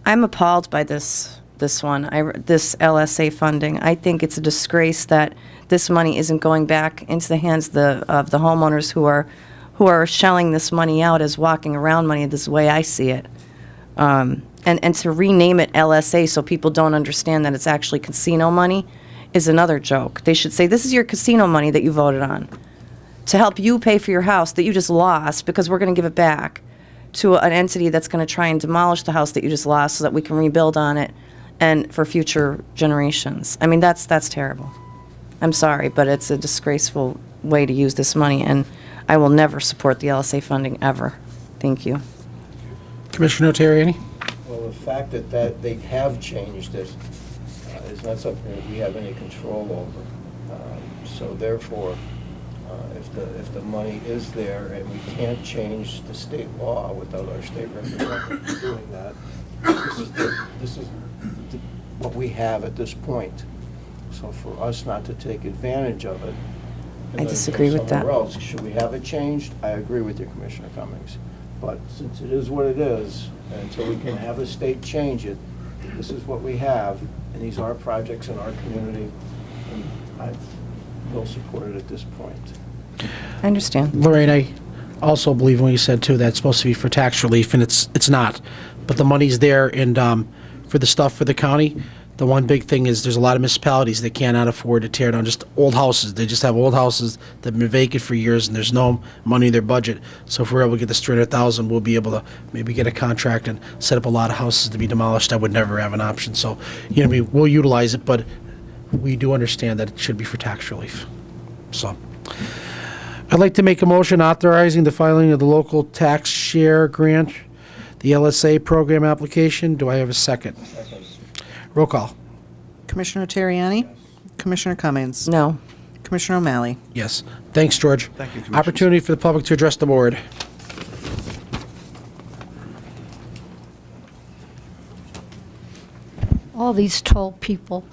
I'm appalled by this this one, this LSA funding. I think it's a disgrace that this money isn't going back into the hands of the homeowners who are shelling this money out as walking around money. This is the way I see it. And to rename it LSA so people don't understand that it's actually casino money is another joke. They should say, this is your casino money that you voted on to help you pay for your house that you just lost, because we're going to give it back to an entity that's going to try and demolish the house that you just lost so that we can rebuild on it and for future generations. I mean, that's terrible. I'm sorry, but it's a disgraceful way to use this money, and I will never support the LSA funding ever. Thank you. Commissioner Terriani? Well, the fact that they have changed it is not something that we have any control over. So therefore, if the money is there and we can't change the state law without our state representative doing that, this is what we have at this point. So for us not to take advantage of it, and I then disagree go with that. somewhere else, should we have it changed? I agree with you, Commissioner Cummings. But since it is what it is, and until we can have a state change it, this is what we have, and these are projects in our community, and I will support it at this point. I understand. Lorraine, I also believe when you said, too, that it's supposed to be for tax relief, and it's not. But the money's there, and for the stuff for the county, the one big thing is there's a lot of municipalities that cannot afford to tear down just old houses. They just have old houses that have been vacant for years, and there's no money in their budget. So if we're able to get this $300,000, we'll be able to maybe get a contract and set up a lot of houses to be demolished. I would never have an option. So, we'll utilize it, but we do understand that it should be for tax relief. So, I'd like to make a motion authorizing the filing of the local tax share grant, the LSA program application. Do I have a second? Roll call. Commissioner Terriani? Commissioner Cummings? No. Commissioner O'Malley? Yes. Thanks, George. Thank you, Commissioners. Opportunity for the public to address the board. All these tall people.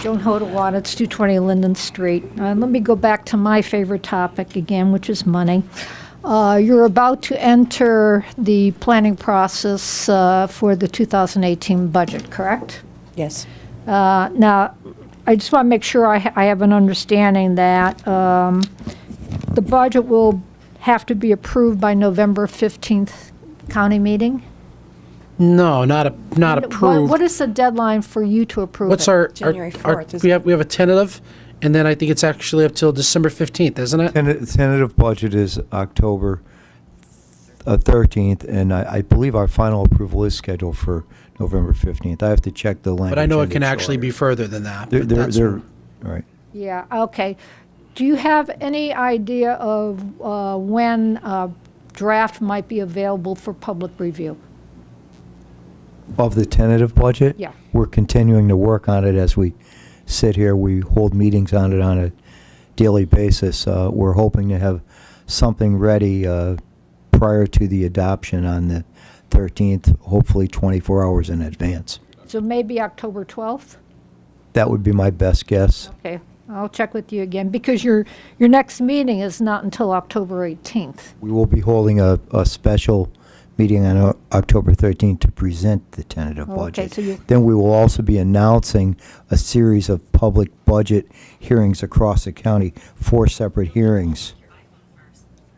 Joan Hodawan, it's 220 Linden Street. Let me go back to my favorite topic again, which is money. You're about to enter the planning process for the 2018 budget, correct? Yes. Now, I just want to make sure I have an understanding that the budget will have to be approved by November 15th county meeting? No, not approved. What is the deadline for you to approve What's it? our January 4th, we have a tentative, and then I think it's actually up till December 15th, isn't it? Tentative budget is October 13th, and I believe our final approval is scheduled for November 15th. I have to check the language. But I know in it can the actually charter. be further than that. They're, but they're, that's- they're, right. Yeah, okay. Do you have any idea of when a draft might be available for public review? Of the tentative budget? Yeah. We're continuing to work on it as we sit here. We hold meetings on it on a daily basis. We're hoping to have something ready prior to the adoption on the 13th, hopefully 24 hours in advance. So maybe October 12th? That would be my best guess. Okay, I'll check with you again, because your next meeting is not until October 18th. We will be holding a special meeting on October 13th to present the tentative Okay, budget. so you- Then we will also be announcing a series of public budget hearings across the county, 4 separate hearings.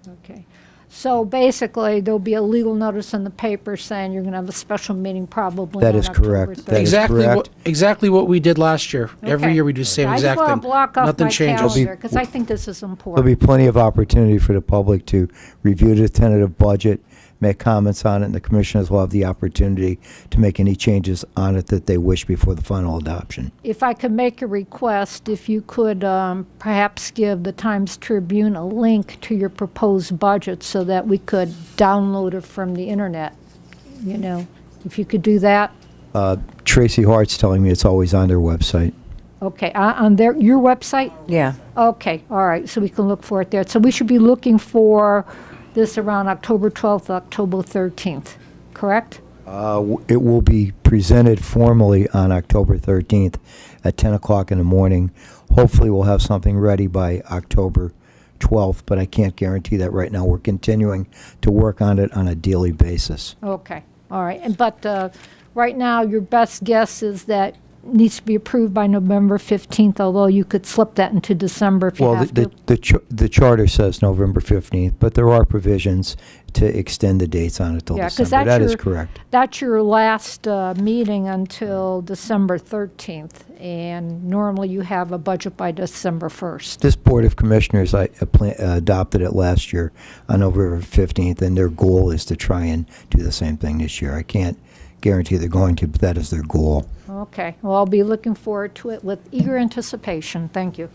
Okay. So basically, there'll be a legal notice in the paper saying you're going to have a special meeting probably That on is October correct. 13th. That is Exactly correct. exactly what we did last year. Every Okay. year we do the same I just exact want thing. to block off Nothing my changes. calendar, because I think this is There'll important. be plenty of opportunity for the public to review the tentative budget, make comments on it, and the commissioners will have the opportunity to make any changes on it that they wish before the final adoption. If I could make a request, if you could perhaps give the Times Tribune a link to your proposed budget so that we could download it from the internet, if you could do that. Tracy Hart's telling me it's always on their website. Okay, on your website? Yeah. Okay, all right, so we can look for it there. So we should be looking for this around October 12th, October 13th, correct? It will be presented formally on October 13th at 10 o'clock in the morning. Hopefully, we'll have something ready by October 12th, but I can't guarantee that right now. We're continuing to work on it on a daily basis. Okay, all right, but right now, your best guess is that needs to be approved by November 15th, although you could slip that into December if you Well, have to. the charter says November 15th, but there are provisions to extend the dates on it till Yeah, 'cause December. That is your- correct. That's your last meeting until December 13th, and normally you have a budget by December 1st. This Board of Commissioners adopted it last year on November 15th, and their goal is to try and do the same thing this year. I can't guarantee they're going to, but that is their goal. Okay, well, I'll be looking forward to it with eager anticipation. Thank you.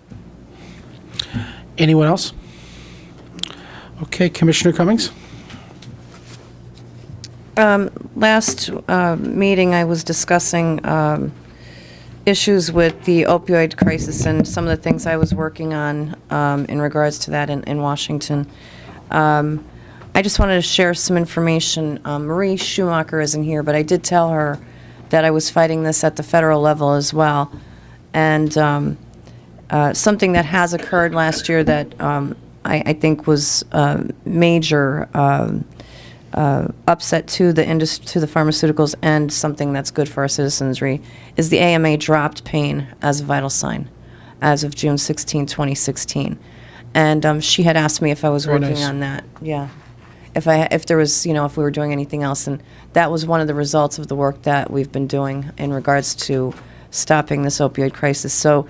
Anyone else? Okay, Commissioner Cummings? Last meeting, I was discussing issues with the opioid crisis and some of the things I was working on in regards to that in Washington. I just wanted to share some information. Marie Schumacher isn't here, but I did tell her that I was fighting this at the federal level as well. And something that has occurred last year that I think was major upset to the to the pharmaceuticals, and something that's good for our citizenry, is the AMA dropped pain as a vital sign as of June 16, 2016. And she had asked me if I was Very working nice. on that. Yeah. If there was, if we were doing anything else. And that was one of the results of the work that we've been doing in regards to stopping this opioid crisis. So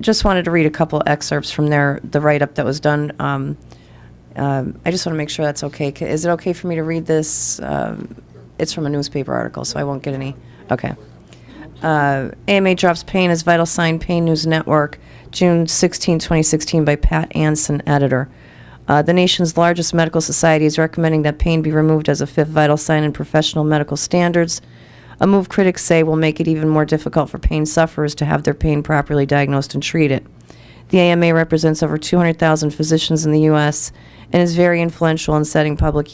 just wanted to read a couple excerpts from the write-up that was done. I just want to make sure that's okay. Is it okay for me to read this? It's from a newspaper article, so I won't get any. Okay. AMA drops pain as vital sign, Pain News Network, June 16, 2016, by Pat Anson, editor. The nation's largest medical society is recommending that pain be removed as a fifth vital sign in professional medical standards, a move critics say will make it even more difficult for pain sufferers to have their pain properly diagnosed and treated. The AMA represents over 200,000 physicians in the U.S. and is very influential in setting public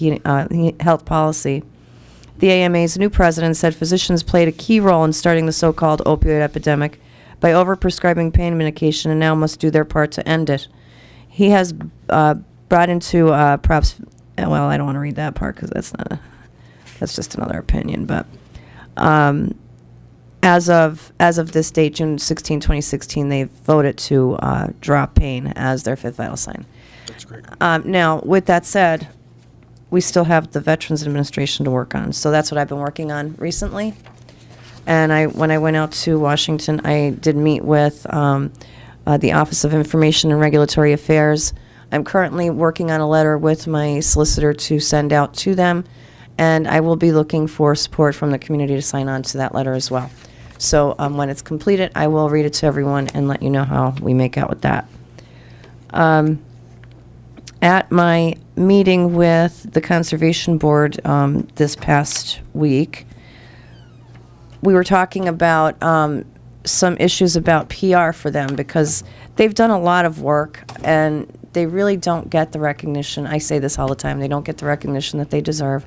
health policy. The AMA's new president said physicians played a key role in starting the so-called opioid epidemic by overprescribing pain medication and now must do their part to end it. He has brought into perhaps, well, I don't want to read that part because that's just another opinion, but as of this date, June 16, 2016, they voted to drop pain as their fifth vital sign. That's great. Now, with that said, we still have the Veterans Administration to work on. So that's what I've been working on recently. And when I went out to Washington, I did meet with the Office of Information and Regulatory Affairs. I'm currently working on a letter with my solicitor to send out to them, and I will be looking for support from the community to sign on to that letter as well. So when it's completed, I will read it to everyone and let you know how we make out with that. At my meeting with the Conservation Board this past week, we were talking about some issues about PR for them because they've done a lot of work and they really don't get the recognition. I say this all the time. They don't get the recognition that they deserve.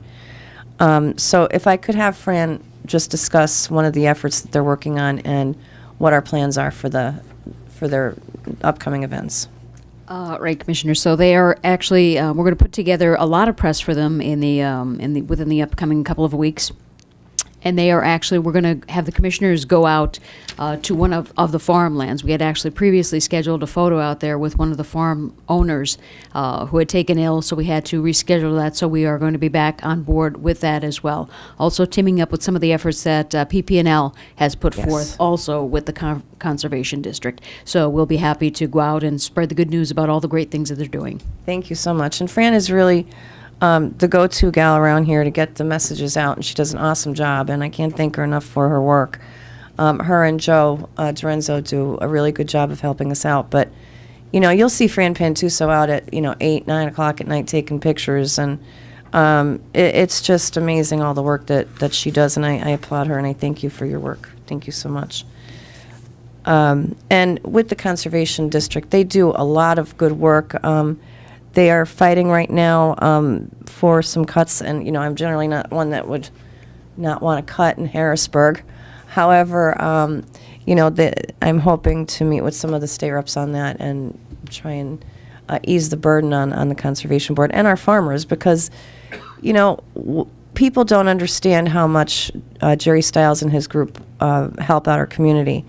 So if I could have Fran just discuss one of the efforts that they're working on and what our plans are for their upcoming events. Right, Commissioner. So they are actually we're going to put together a lot of press for them within the upcoming couple of weeks. And they are actually, we're going to have the commissioners go out to one of the farmlands. We had actually previously scheduled a photo out there with one of the farm owners who had taken ill, so we had to reschedule that. So we are going to be back on board with that as well. Also teaming up with some of the efforts that PP&L has put forth also with the Conservation District. So we'll be happy to go out and spread the good news about all the great things that they're doing. Thank you so much. And Fran is really the go-to gal around here to get the messages out, and she does an awesome job, and I can't thank her enough for her work. Her and Joe Dorenzo do a really good job of helping us out, but you'll see Fran Pantuso out at 8, 9 o'clock at night taking pictures, and it's just amazing all the work that she does, and I applaud her and I thank you for your work. Thank you so much. And with the Conservation District, they do a lot of good work. They are fighting right now for some cuts, and I'm generally not one that would not want to cut in Harrisburg. However, I'm hoping to meet with some of the state reps on that and try and ease the burden on the Conservation Board and our farmers, because people don't understand how much Jerry Stiles and his group help out our community.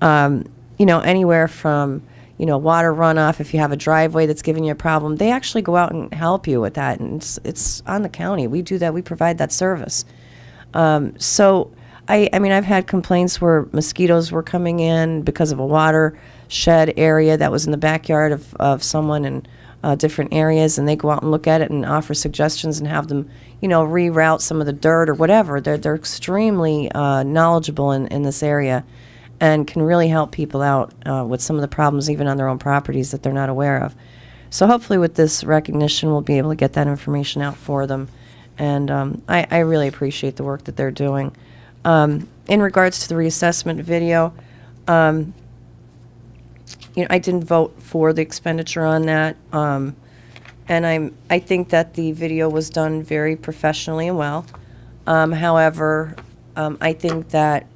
Anywhere from, water runoff, if you have a driveway that's giving you a problem, they actually go out and help you with that. And it's on the county. We do that. We provide that service. So, I've had complaints where mosquitoes were coming in because of a watershed area that was in the backyard of someone in different areas, and they go out and look at it and offer suggestions and have them, reroute some of the dirt or whatever. They're extremely knowledgeable in this area and can really help people out with some of the problems even on their own properties that they're not aware of. So hopefully with this recognition, we'll be able to get that information out for them. And I really appreciate the work that they're doing. In regards to the reassessment video, I didn't vote for the expenditure on that. And I think that the video was done very professionally and well. However, I think that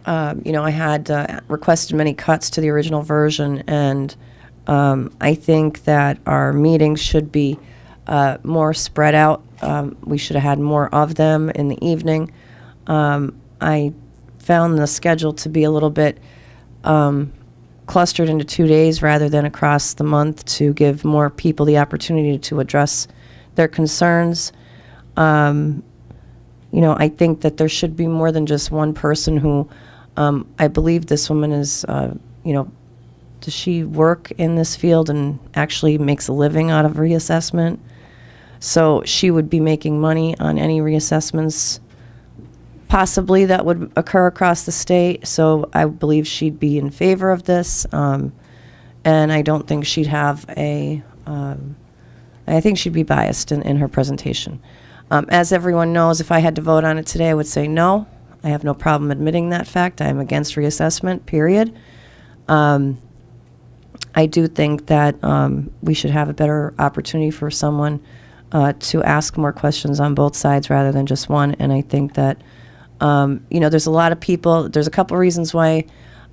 I had requested many cuts to the original version, and I think that our meetings should be more spread out. We should have had more of them in the evening. I found the schedule to be a little bit clustered into 2 days rather than across the month to give more people the opportunity to address their concerns. I think that there should be more than just one person who, I believe this woman is, does she work in this field and actually makes a living out of reassessment? So she would be making money on any reassessments possibly that would occur across the state. So I believe she'd be in favor of this. And I don't think she'd have I think she'd be biased in her presentation. As everyone knows, if I had to vote on it today, I would say no. I have no problem admitting that fact. I'm against reassessment, period. I do think that we should have a better opportunity for someone to ask more questions on both sides rather than just one. And I think that, there's a lot of people, there's a couple reasons why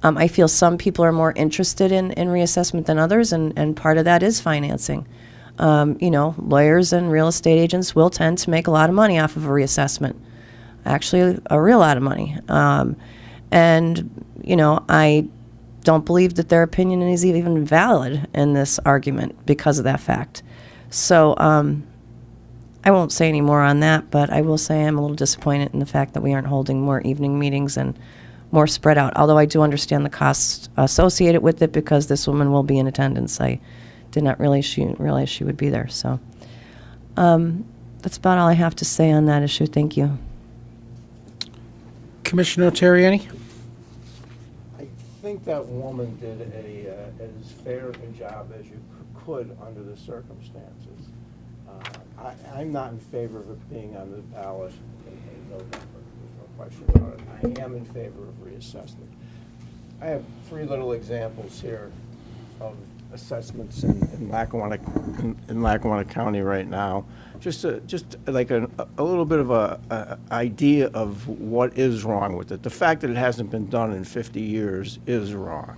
I feel some people are more interested in reassessment than others, and part of that is financing. Lawyers and real estate agents will tend to make a lot of money off of a reassessment. Actually, a real lot of money. I don't believe that their opinion is even valid in this argument because of that fact. So I won't say any more on that, but I will say I'm a little disappointed in the fact that we aren't holding more evening meetings and more spread out, although I do understand the costs associated with it because this woman will be in attendance. I did not realize she would be there. So that's about all I have to say on that issue. Thank you. Commissioner Terriani? I think that woman did as fair a job as you could under the circumstances. I'm not in favor of it being on the ballot in November. There's no question about it. I am in favor of reassessment. I have three little examples here of assessments in Lackawanna County right now. Just like a little bit of a idea of what is wrong with it. The fact that it hasn't been done in 50 years is wrong.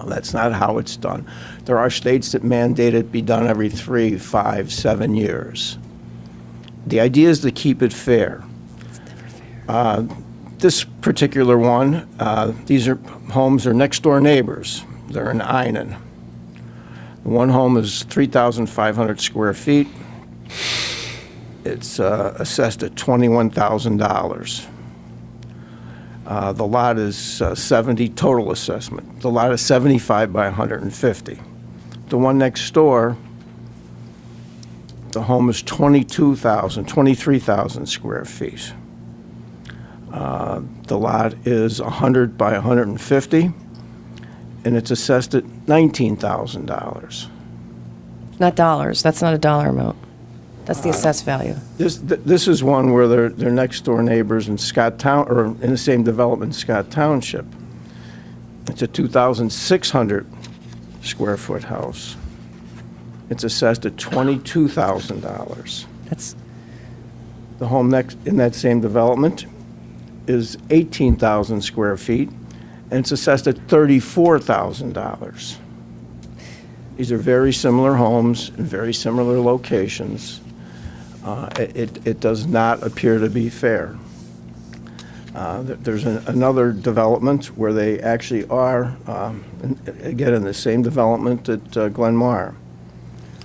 That's not how it's done. There are states that mandate it be done every 3, 5, 7 years. The idea is to keep it fair. It's never fair. This particular one, these homes are next door neighbors. They're in Einan. One home is 3,500 square feet. It's assessed at $21,000. The lot is 70 total assessment. The lot is 75 by 150. The one next door, the home is 23,000 square feet. The lot is 100 by 150, and it's assessed at $19,000. Not dollars. That's not a dollar amount. That's the assessed value. This is one where they're next door neighbors in Scott Town, or in the same development, Scott Township. It's a 2,600 square foot house. It's assessed at $22,000. That's the home next in that same development is 18,000 square feet, and it's assessed at $34,000. These are very similar homes in very similar locations. It does not appear to be fair. There's another development where they actually are, again, in the same development at Glenmar.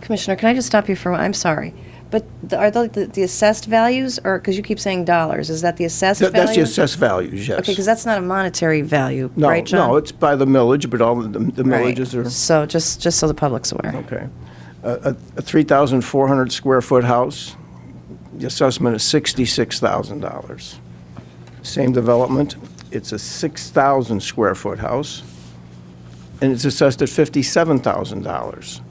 Commissioner, can I just stop you for a moment? I'm sorry. But are those the assessed values, or, because you keep saying dollars, is that the assessed value? That's the assessed values, yes. Okay, because that's not a monetary value, No, right, John? no, it's by the millage, but all the Right. millages are. So, just so the public's aware. Okay. A 3,400 square foot house, the assessment is $66,000. Same development, it's a 6,000 square foot house, and it's assessed at $57,000.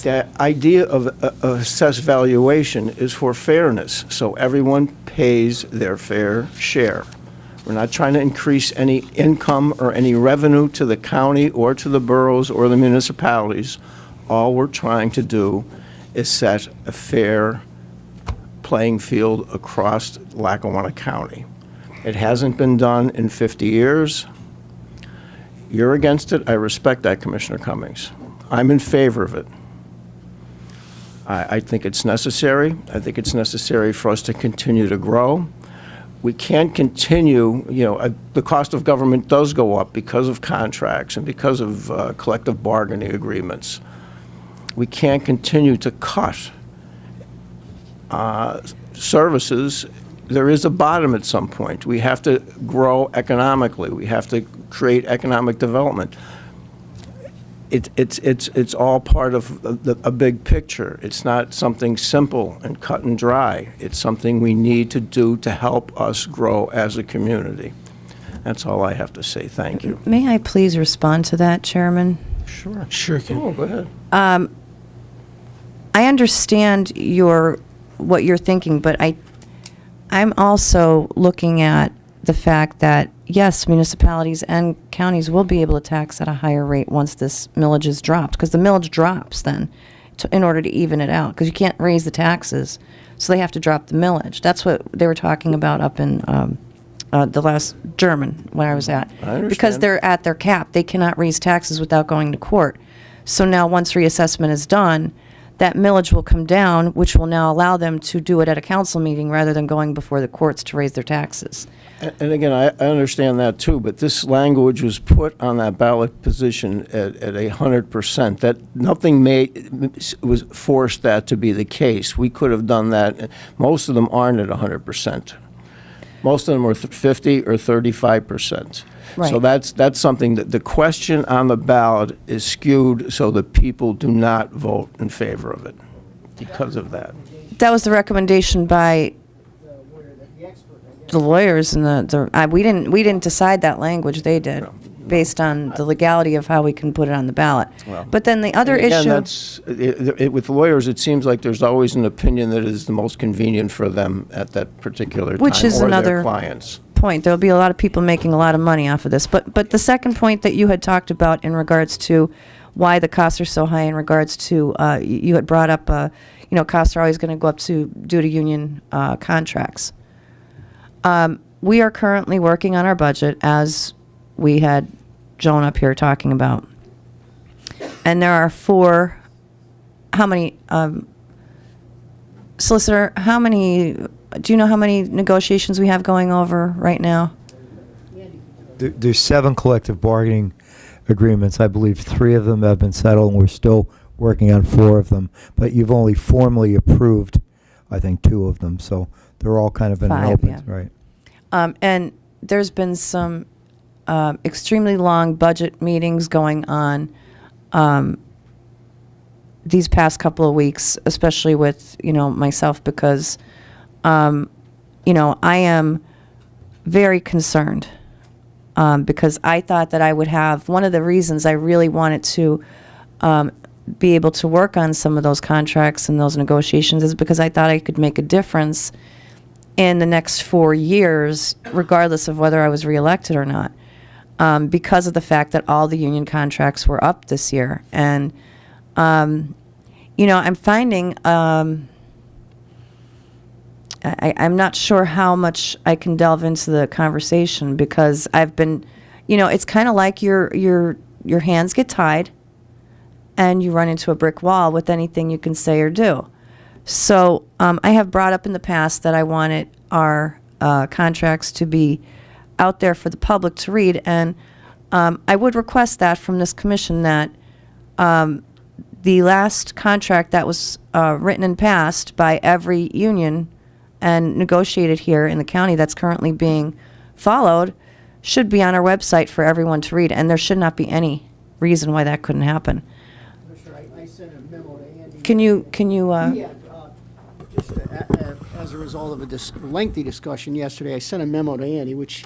The idea of assessed valuation is for fairness, so everyone pays their fair share. We're not trying to increase any income or any revenue to the county or to the boroughs or the municipalities. All we're trying to do is set a fair playing field across Lackawanna County. It hasn't been done in 50 years. You're against it. I respect that, Commissioner Cummings. I'm in favor of it. I think it's necessary. I think it's necessary for us to continue to grow. We can't continue, the cost of government does go up because of contracts and because of collective bargaining agreements. We can't continue to cut services. There is a bottom at some point. We have to grow economically. We have to create economic development. It's all part of a big picture. It's not something simple and cut and dry. It's something we need to do to help us grow as a community. That's all I have to say. Thank you. May I please respond to that, Chairman? Sure. Sure can. Oh, go ahead. I understand what you're thinking, but I'm also looking at the fact that, yes, municipalities and counties will be able to tax at a higher rate once this millage is dropped, because the millage drops then in order to even it out, because you can't raise the taxes, so they have to drop the millage. That's what they were talking about up in the last German, where I was at. I understand. Because they're at their cap. They cannot raise taxes without going to court. So now once reassessment is done, that millage will come down, which will now allow them to do it at a council meeting rather than going before the courts to raise their taxes. And again, I understand that too, but this language was put on that ballot position at 100%. That nothing was forced that to be the case. We could have done that. Most of them aren't at 100%. Most of them are 50 or 35%. Right. So that's something that the question on the ballot is skewed so that people do not vote in favor of it because of that. That was the recommendation by the lawyers and we didn't decide that language. They did, based on the legality of how we can put it on the ballot. Well, but then the other and again, issue, with lawyers, it seems like there's always an opinion that is the most convenient for them at that particular time, which is or another their clients. point. There'll be a lot of people making a lot of money off of this. But the second point that you had talked about in regards to why the costs are so high, in regards to you had brought up, costs are always going to go up due to union contracts. We are currently working on our budget, as we had Joan up here talking about. And there are Solicitor, do you know how many negotiations we have going over right now? There's 7 collective bargaining agreements. I believe 3 of them have been settled, and we're still working on 4 of them. But you've only formally approved, I think, 2 of them. So they're all kind of in 5, open, yeah. right? And there's been some extremely long budget meetings going on these past couple of weeks, especially with, myself, because, I am very concerned because I thought that I would have, one of the reasons I really wanted to be able to work on some of those contracts and those negotiations is because I thought I could make a difference in the next 4 years, regardless of whether I was reelected or not, because of the fact that all the union contracts were up this year. And, I'm finding, I'm not sure how much I can delve into the conversation, because I've been, it's kind of like your hands get tied and you run into a brick wall with anything you can say or do. So I have brought up in the past that I wanted our contracts to be out there for the public to read, and I would request that from this commission that the last contract that was written and passed by every union and negotiated here in the county that's currently being followed should be on our website for everyone to read, and there should not be any reason why that couldn't happen. I sent a memo to Andy. Can you? Yeah, just as a result of a lengthy discussion yesterday, I sent a memo to Andy, which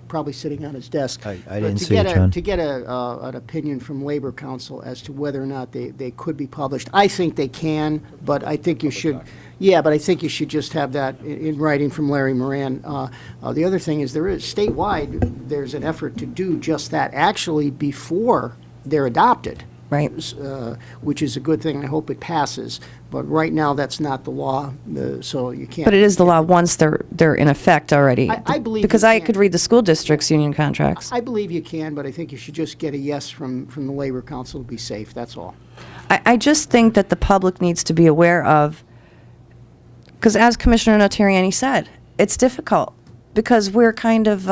probably sitting on his desk. I But didn't to see get it, John. To get an opinion from Labor Council as to whether or not they could be published. I think they can, but I think you should. Yeah, but I think you should just have that in writing from Larry Moran. The other thing is there is statewide, there's an effort to do just that actually before they're adopted. Right. Which is a good thing. I hope it passes. But right now, that's not the law, so you can't. But it is the law once they're in effect already. I believe because you I can. could read the school district's union contracts. I believe you can, but I think you should just get a yes from the Labor Council to be safe, that's all. I just think that the public needs to be aware of, because as Commissioner Notarianni said, it's difficult because we're kind of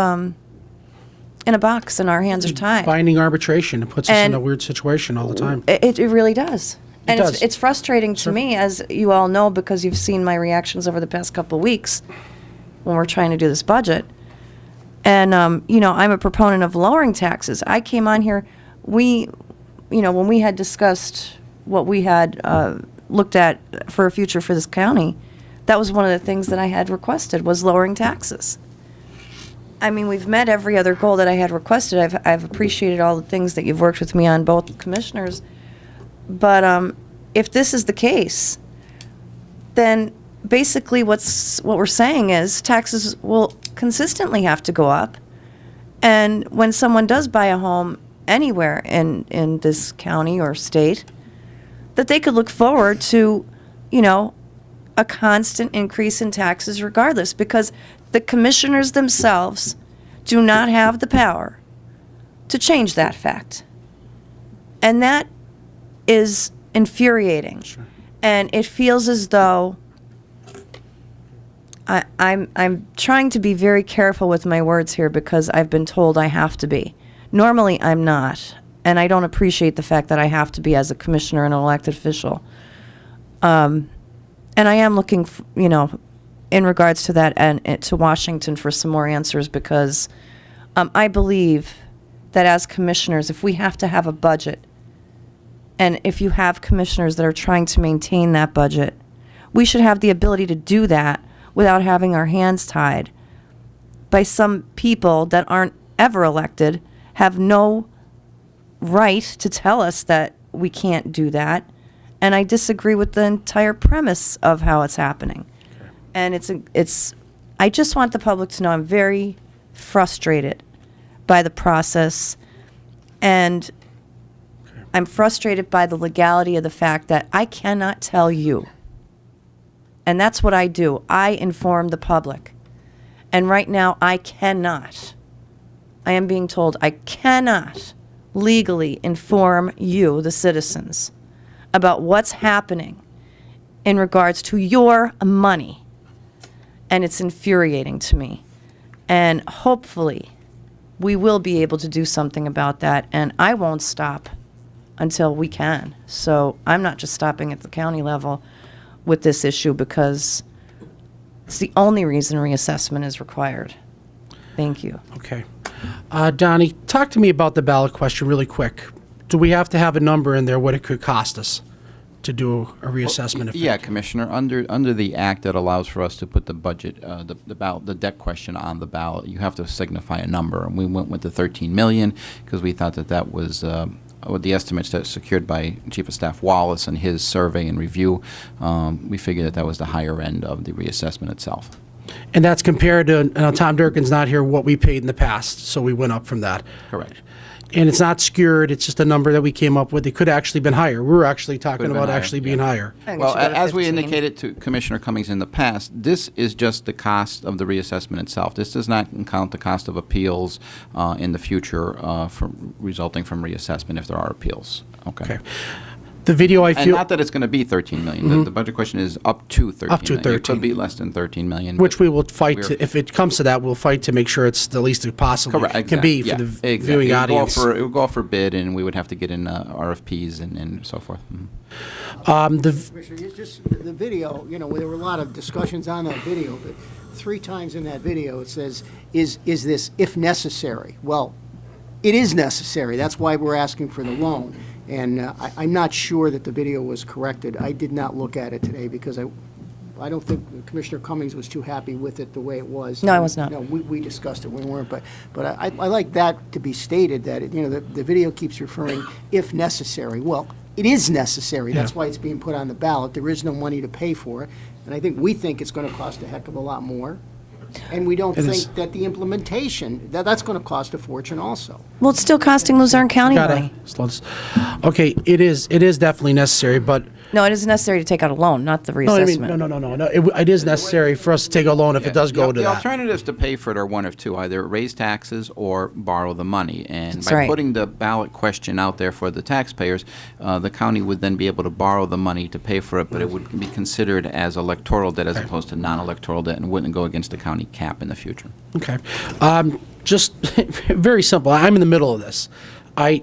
in a box and our hands are tied. Binding arbitration. It puts us in And a weird situation all the time. It really does. And does. it's frustrating to me, as you all know, because you've seen my reactions over the past couple of weeks when we're trying to do this budget. And, I'm a proponent of lowering taxes. I came on here, when we had discussed what we had looked at for a future for this county, that was one of the things that I had requested was lowering taxes. I mean, we've met every other goal that I had requested. I've appreciated all the things that you've worked with me on, both commissioners. But if this is the case, then basically what we're saying is taxes will consistently have to go up. And when someone does buy a home anywhere in this county or state, that they could look forward to, a constant increase in taxes regardless, because the commissioners themselves do not have the power to change that fact. And that is infuriating. Sure. And it feels as though I'm trying to be very careful with my words here because I've been told I have to be. Normally I'm not, and I don't appreciate the fact that I have to be as a commissioner and an elected official. And I am looking, in regards to that and to Washington for some more answers because I believe that as commissioners, if we have to have a budget, and if you have commissioners that are trying to maintain that budget, we should have the ability to do that without having our hands tied by some people that aren't ever elected, have no right to tell us that we can't do that. And I disagree with the entire premise of how it's happening. Okay. And I just want the public to know I'm very frustrated by the process, and I'm frustrated by the legality of the fact that I cannot tell you. And that's what I do. I inform the public. And right now, I cannot. I am being told I cannot legally inform you, the citizens, about what's happening in regards to your money. And it's infuriating to me. And hopefully, we will be able to do something about that. And I won't stop until we can. So I'm not just stopping at the county level with this issue because it's the only reason reassessment is required. Thank you. Okay. Donnie, talk to me about the ballot question really quick. Do we have to have a number in there what it could cost us to do a reassessment? Yeah, Commissioner, under the act that allows for us to put the budget, the debt question on the ballot, you have to signify a number. And we went with the 13 million because we thought that was with the estimates that secured by Chief of Staff Wallace and his survey and review. We figured that was the higher end of the reassessment itself. And that's compared to, Tom Durkin's not here, what we paid in the past, so we went up from that. Correct. And it's not skewed, it's just a number that we came up with. It could actually been higher. We were actually talking Could've been about higher, actually being higher. Well, as we indicated to Commissioner Cummings in the past, this is just the cost of the reassessment itself. This does not count the cost of appeals in the future resulting from reassessment if there are appeals. Okay. The video, I And feel, not that it's going to be 13 million. The budget question is up to 13 Up to million. It 13. could be less than 13 million. which but we will fight we're- to, if it comes to that, we'll fight to make sure it's the least it possibly Correct. can be for yeah, the exactly. viewing It would go audience. It would go out for bid, and we would have to get in RFPs and so forth. Commissioner, it's just the video, there were a lot of discussions on that video, but 3 times in that video it says, is this if necessary? Well, it is necessary. That's why we're asking for the loan. And I'm not sure that the video was corrected. I did not look at it today because I don't think Commissioner Cummings was too happy with it the way it was. No, I was not. No, we discussed it, we weren't, but I like that to be stated, that, the video keeps referring, if necessary. Well, it is necessary. That's why it's being put on the ballot. There is no money to pay for it. And we think it's going to cost a heck of a lot more. And we don't It is. think that the implementation, that's going to cost a fortune also. Well, it's still costing Luzerne County Gotta- money. Okay, it is definitely necessary, but No, it is necessary to take out a loan, not the no, I mean, reassessment. no. It is necessary for us to take a loan if it does go to the that. alternatives to pay for it are one of two: either raise taxes or borrow the money. And That's by right. putting the ballot question out there for the taxpayers, the county would then be able to borrow the money to pay for it, but it would be considered as electoral debt as opposed to non-electoral debt, and wouldn't go against the county cap in the future. Okay. Just very simple. I'm in the middle of this. I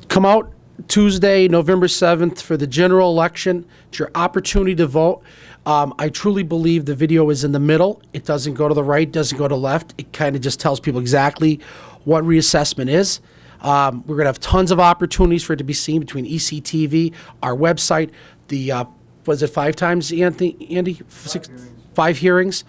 come out Tuesday, November 7th for the general election. It's your opportunity to vote. I truly believe the video is in the middle. It doesn't go to the right, doesn't go to the left. It kind of just tells people exactly what reassessment is. We're going to have tons of opportunities for it to be seen between ECTV, our website, the, was it 5 times, Andy? 5 hearings.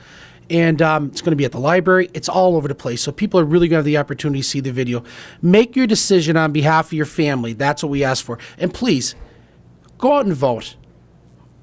And it's going to be at the library. It's all over the place. So people are really going to have the opportunity to see the video. Make your decision on behalf of your family. That's what we ask for. And please, go out and vote.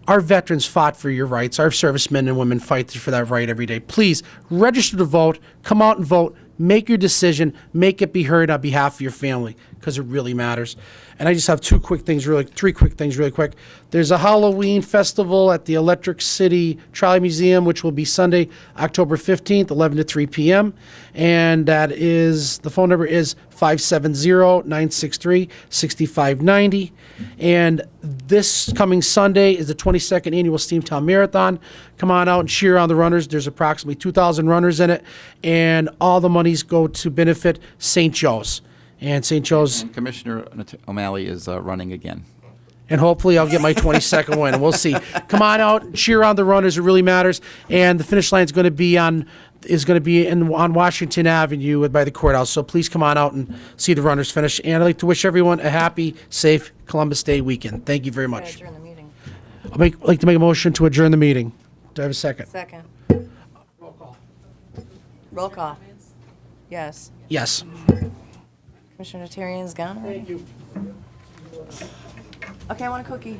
Our veterans fought for your rights. Our servicemen and women fight for that right every day. Please, register to vote. Come out and vote. Make your decision. Make it be heard on behalf of your family, because it really matters. And I just have 3 quick things really quick. There's a Halloween festival at the Electric City Trolley Museum, which will be Sunday, October 15th, 11 to 3 p.m. And that is, the phone number is 570-963-6590. And this coming Sunday is the 22nd Annual Steamtown Marathon. Come on out and cheer on the runners. There's approximately 2,000 runners in it, and all the monies go to benefit St. Joe's. And St. Joe's, And Commissioner O'Malley is running again. and hopefully I'll get my 22nd win. We'll see. Come on out, cheer on the runners. It really matters. And the finish line is going to be on Washington Avenue by the courthouse. So please come on out and see the runners finish. And I'd like to wish everyone a happy, safe Columbus Day weekend. Thank you very much. I'd like to make a motion to adjourn the meeting. Do I have a second? Second. Roll call. Yes. Yes. Commissioner Terrian's gone? Thank you. Okay, I want a cookie.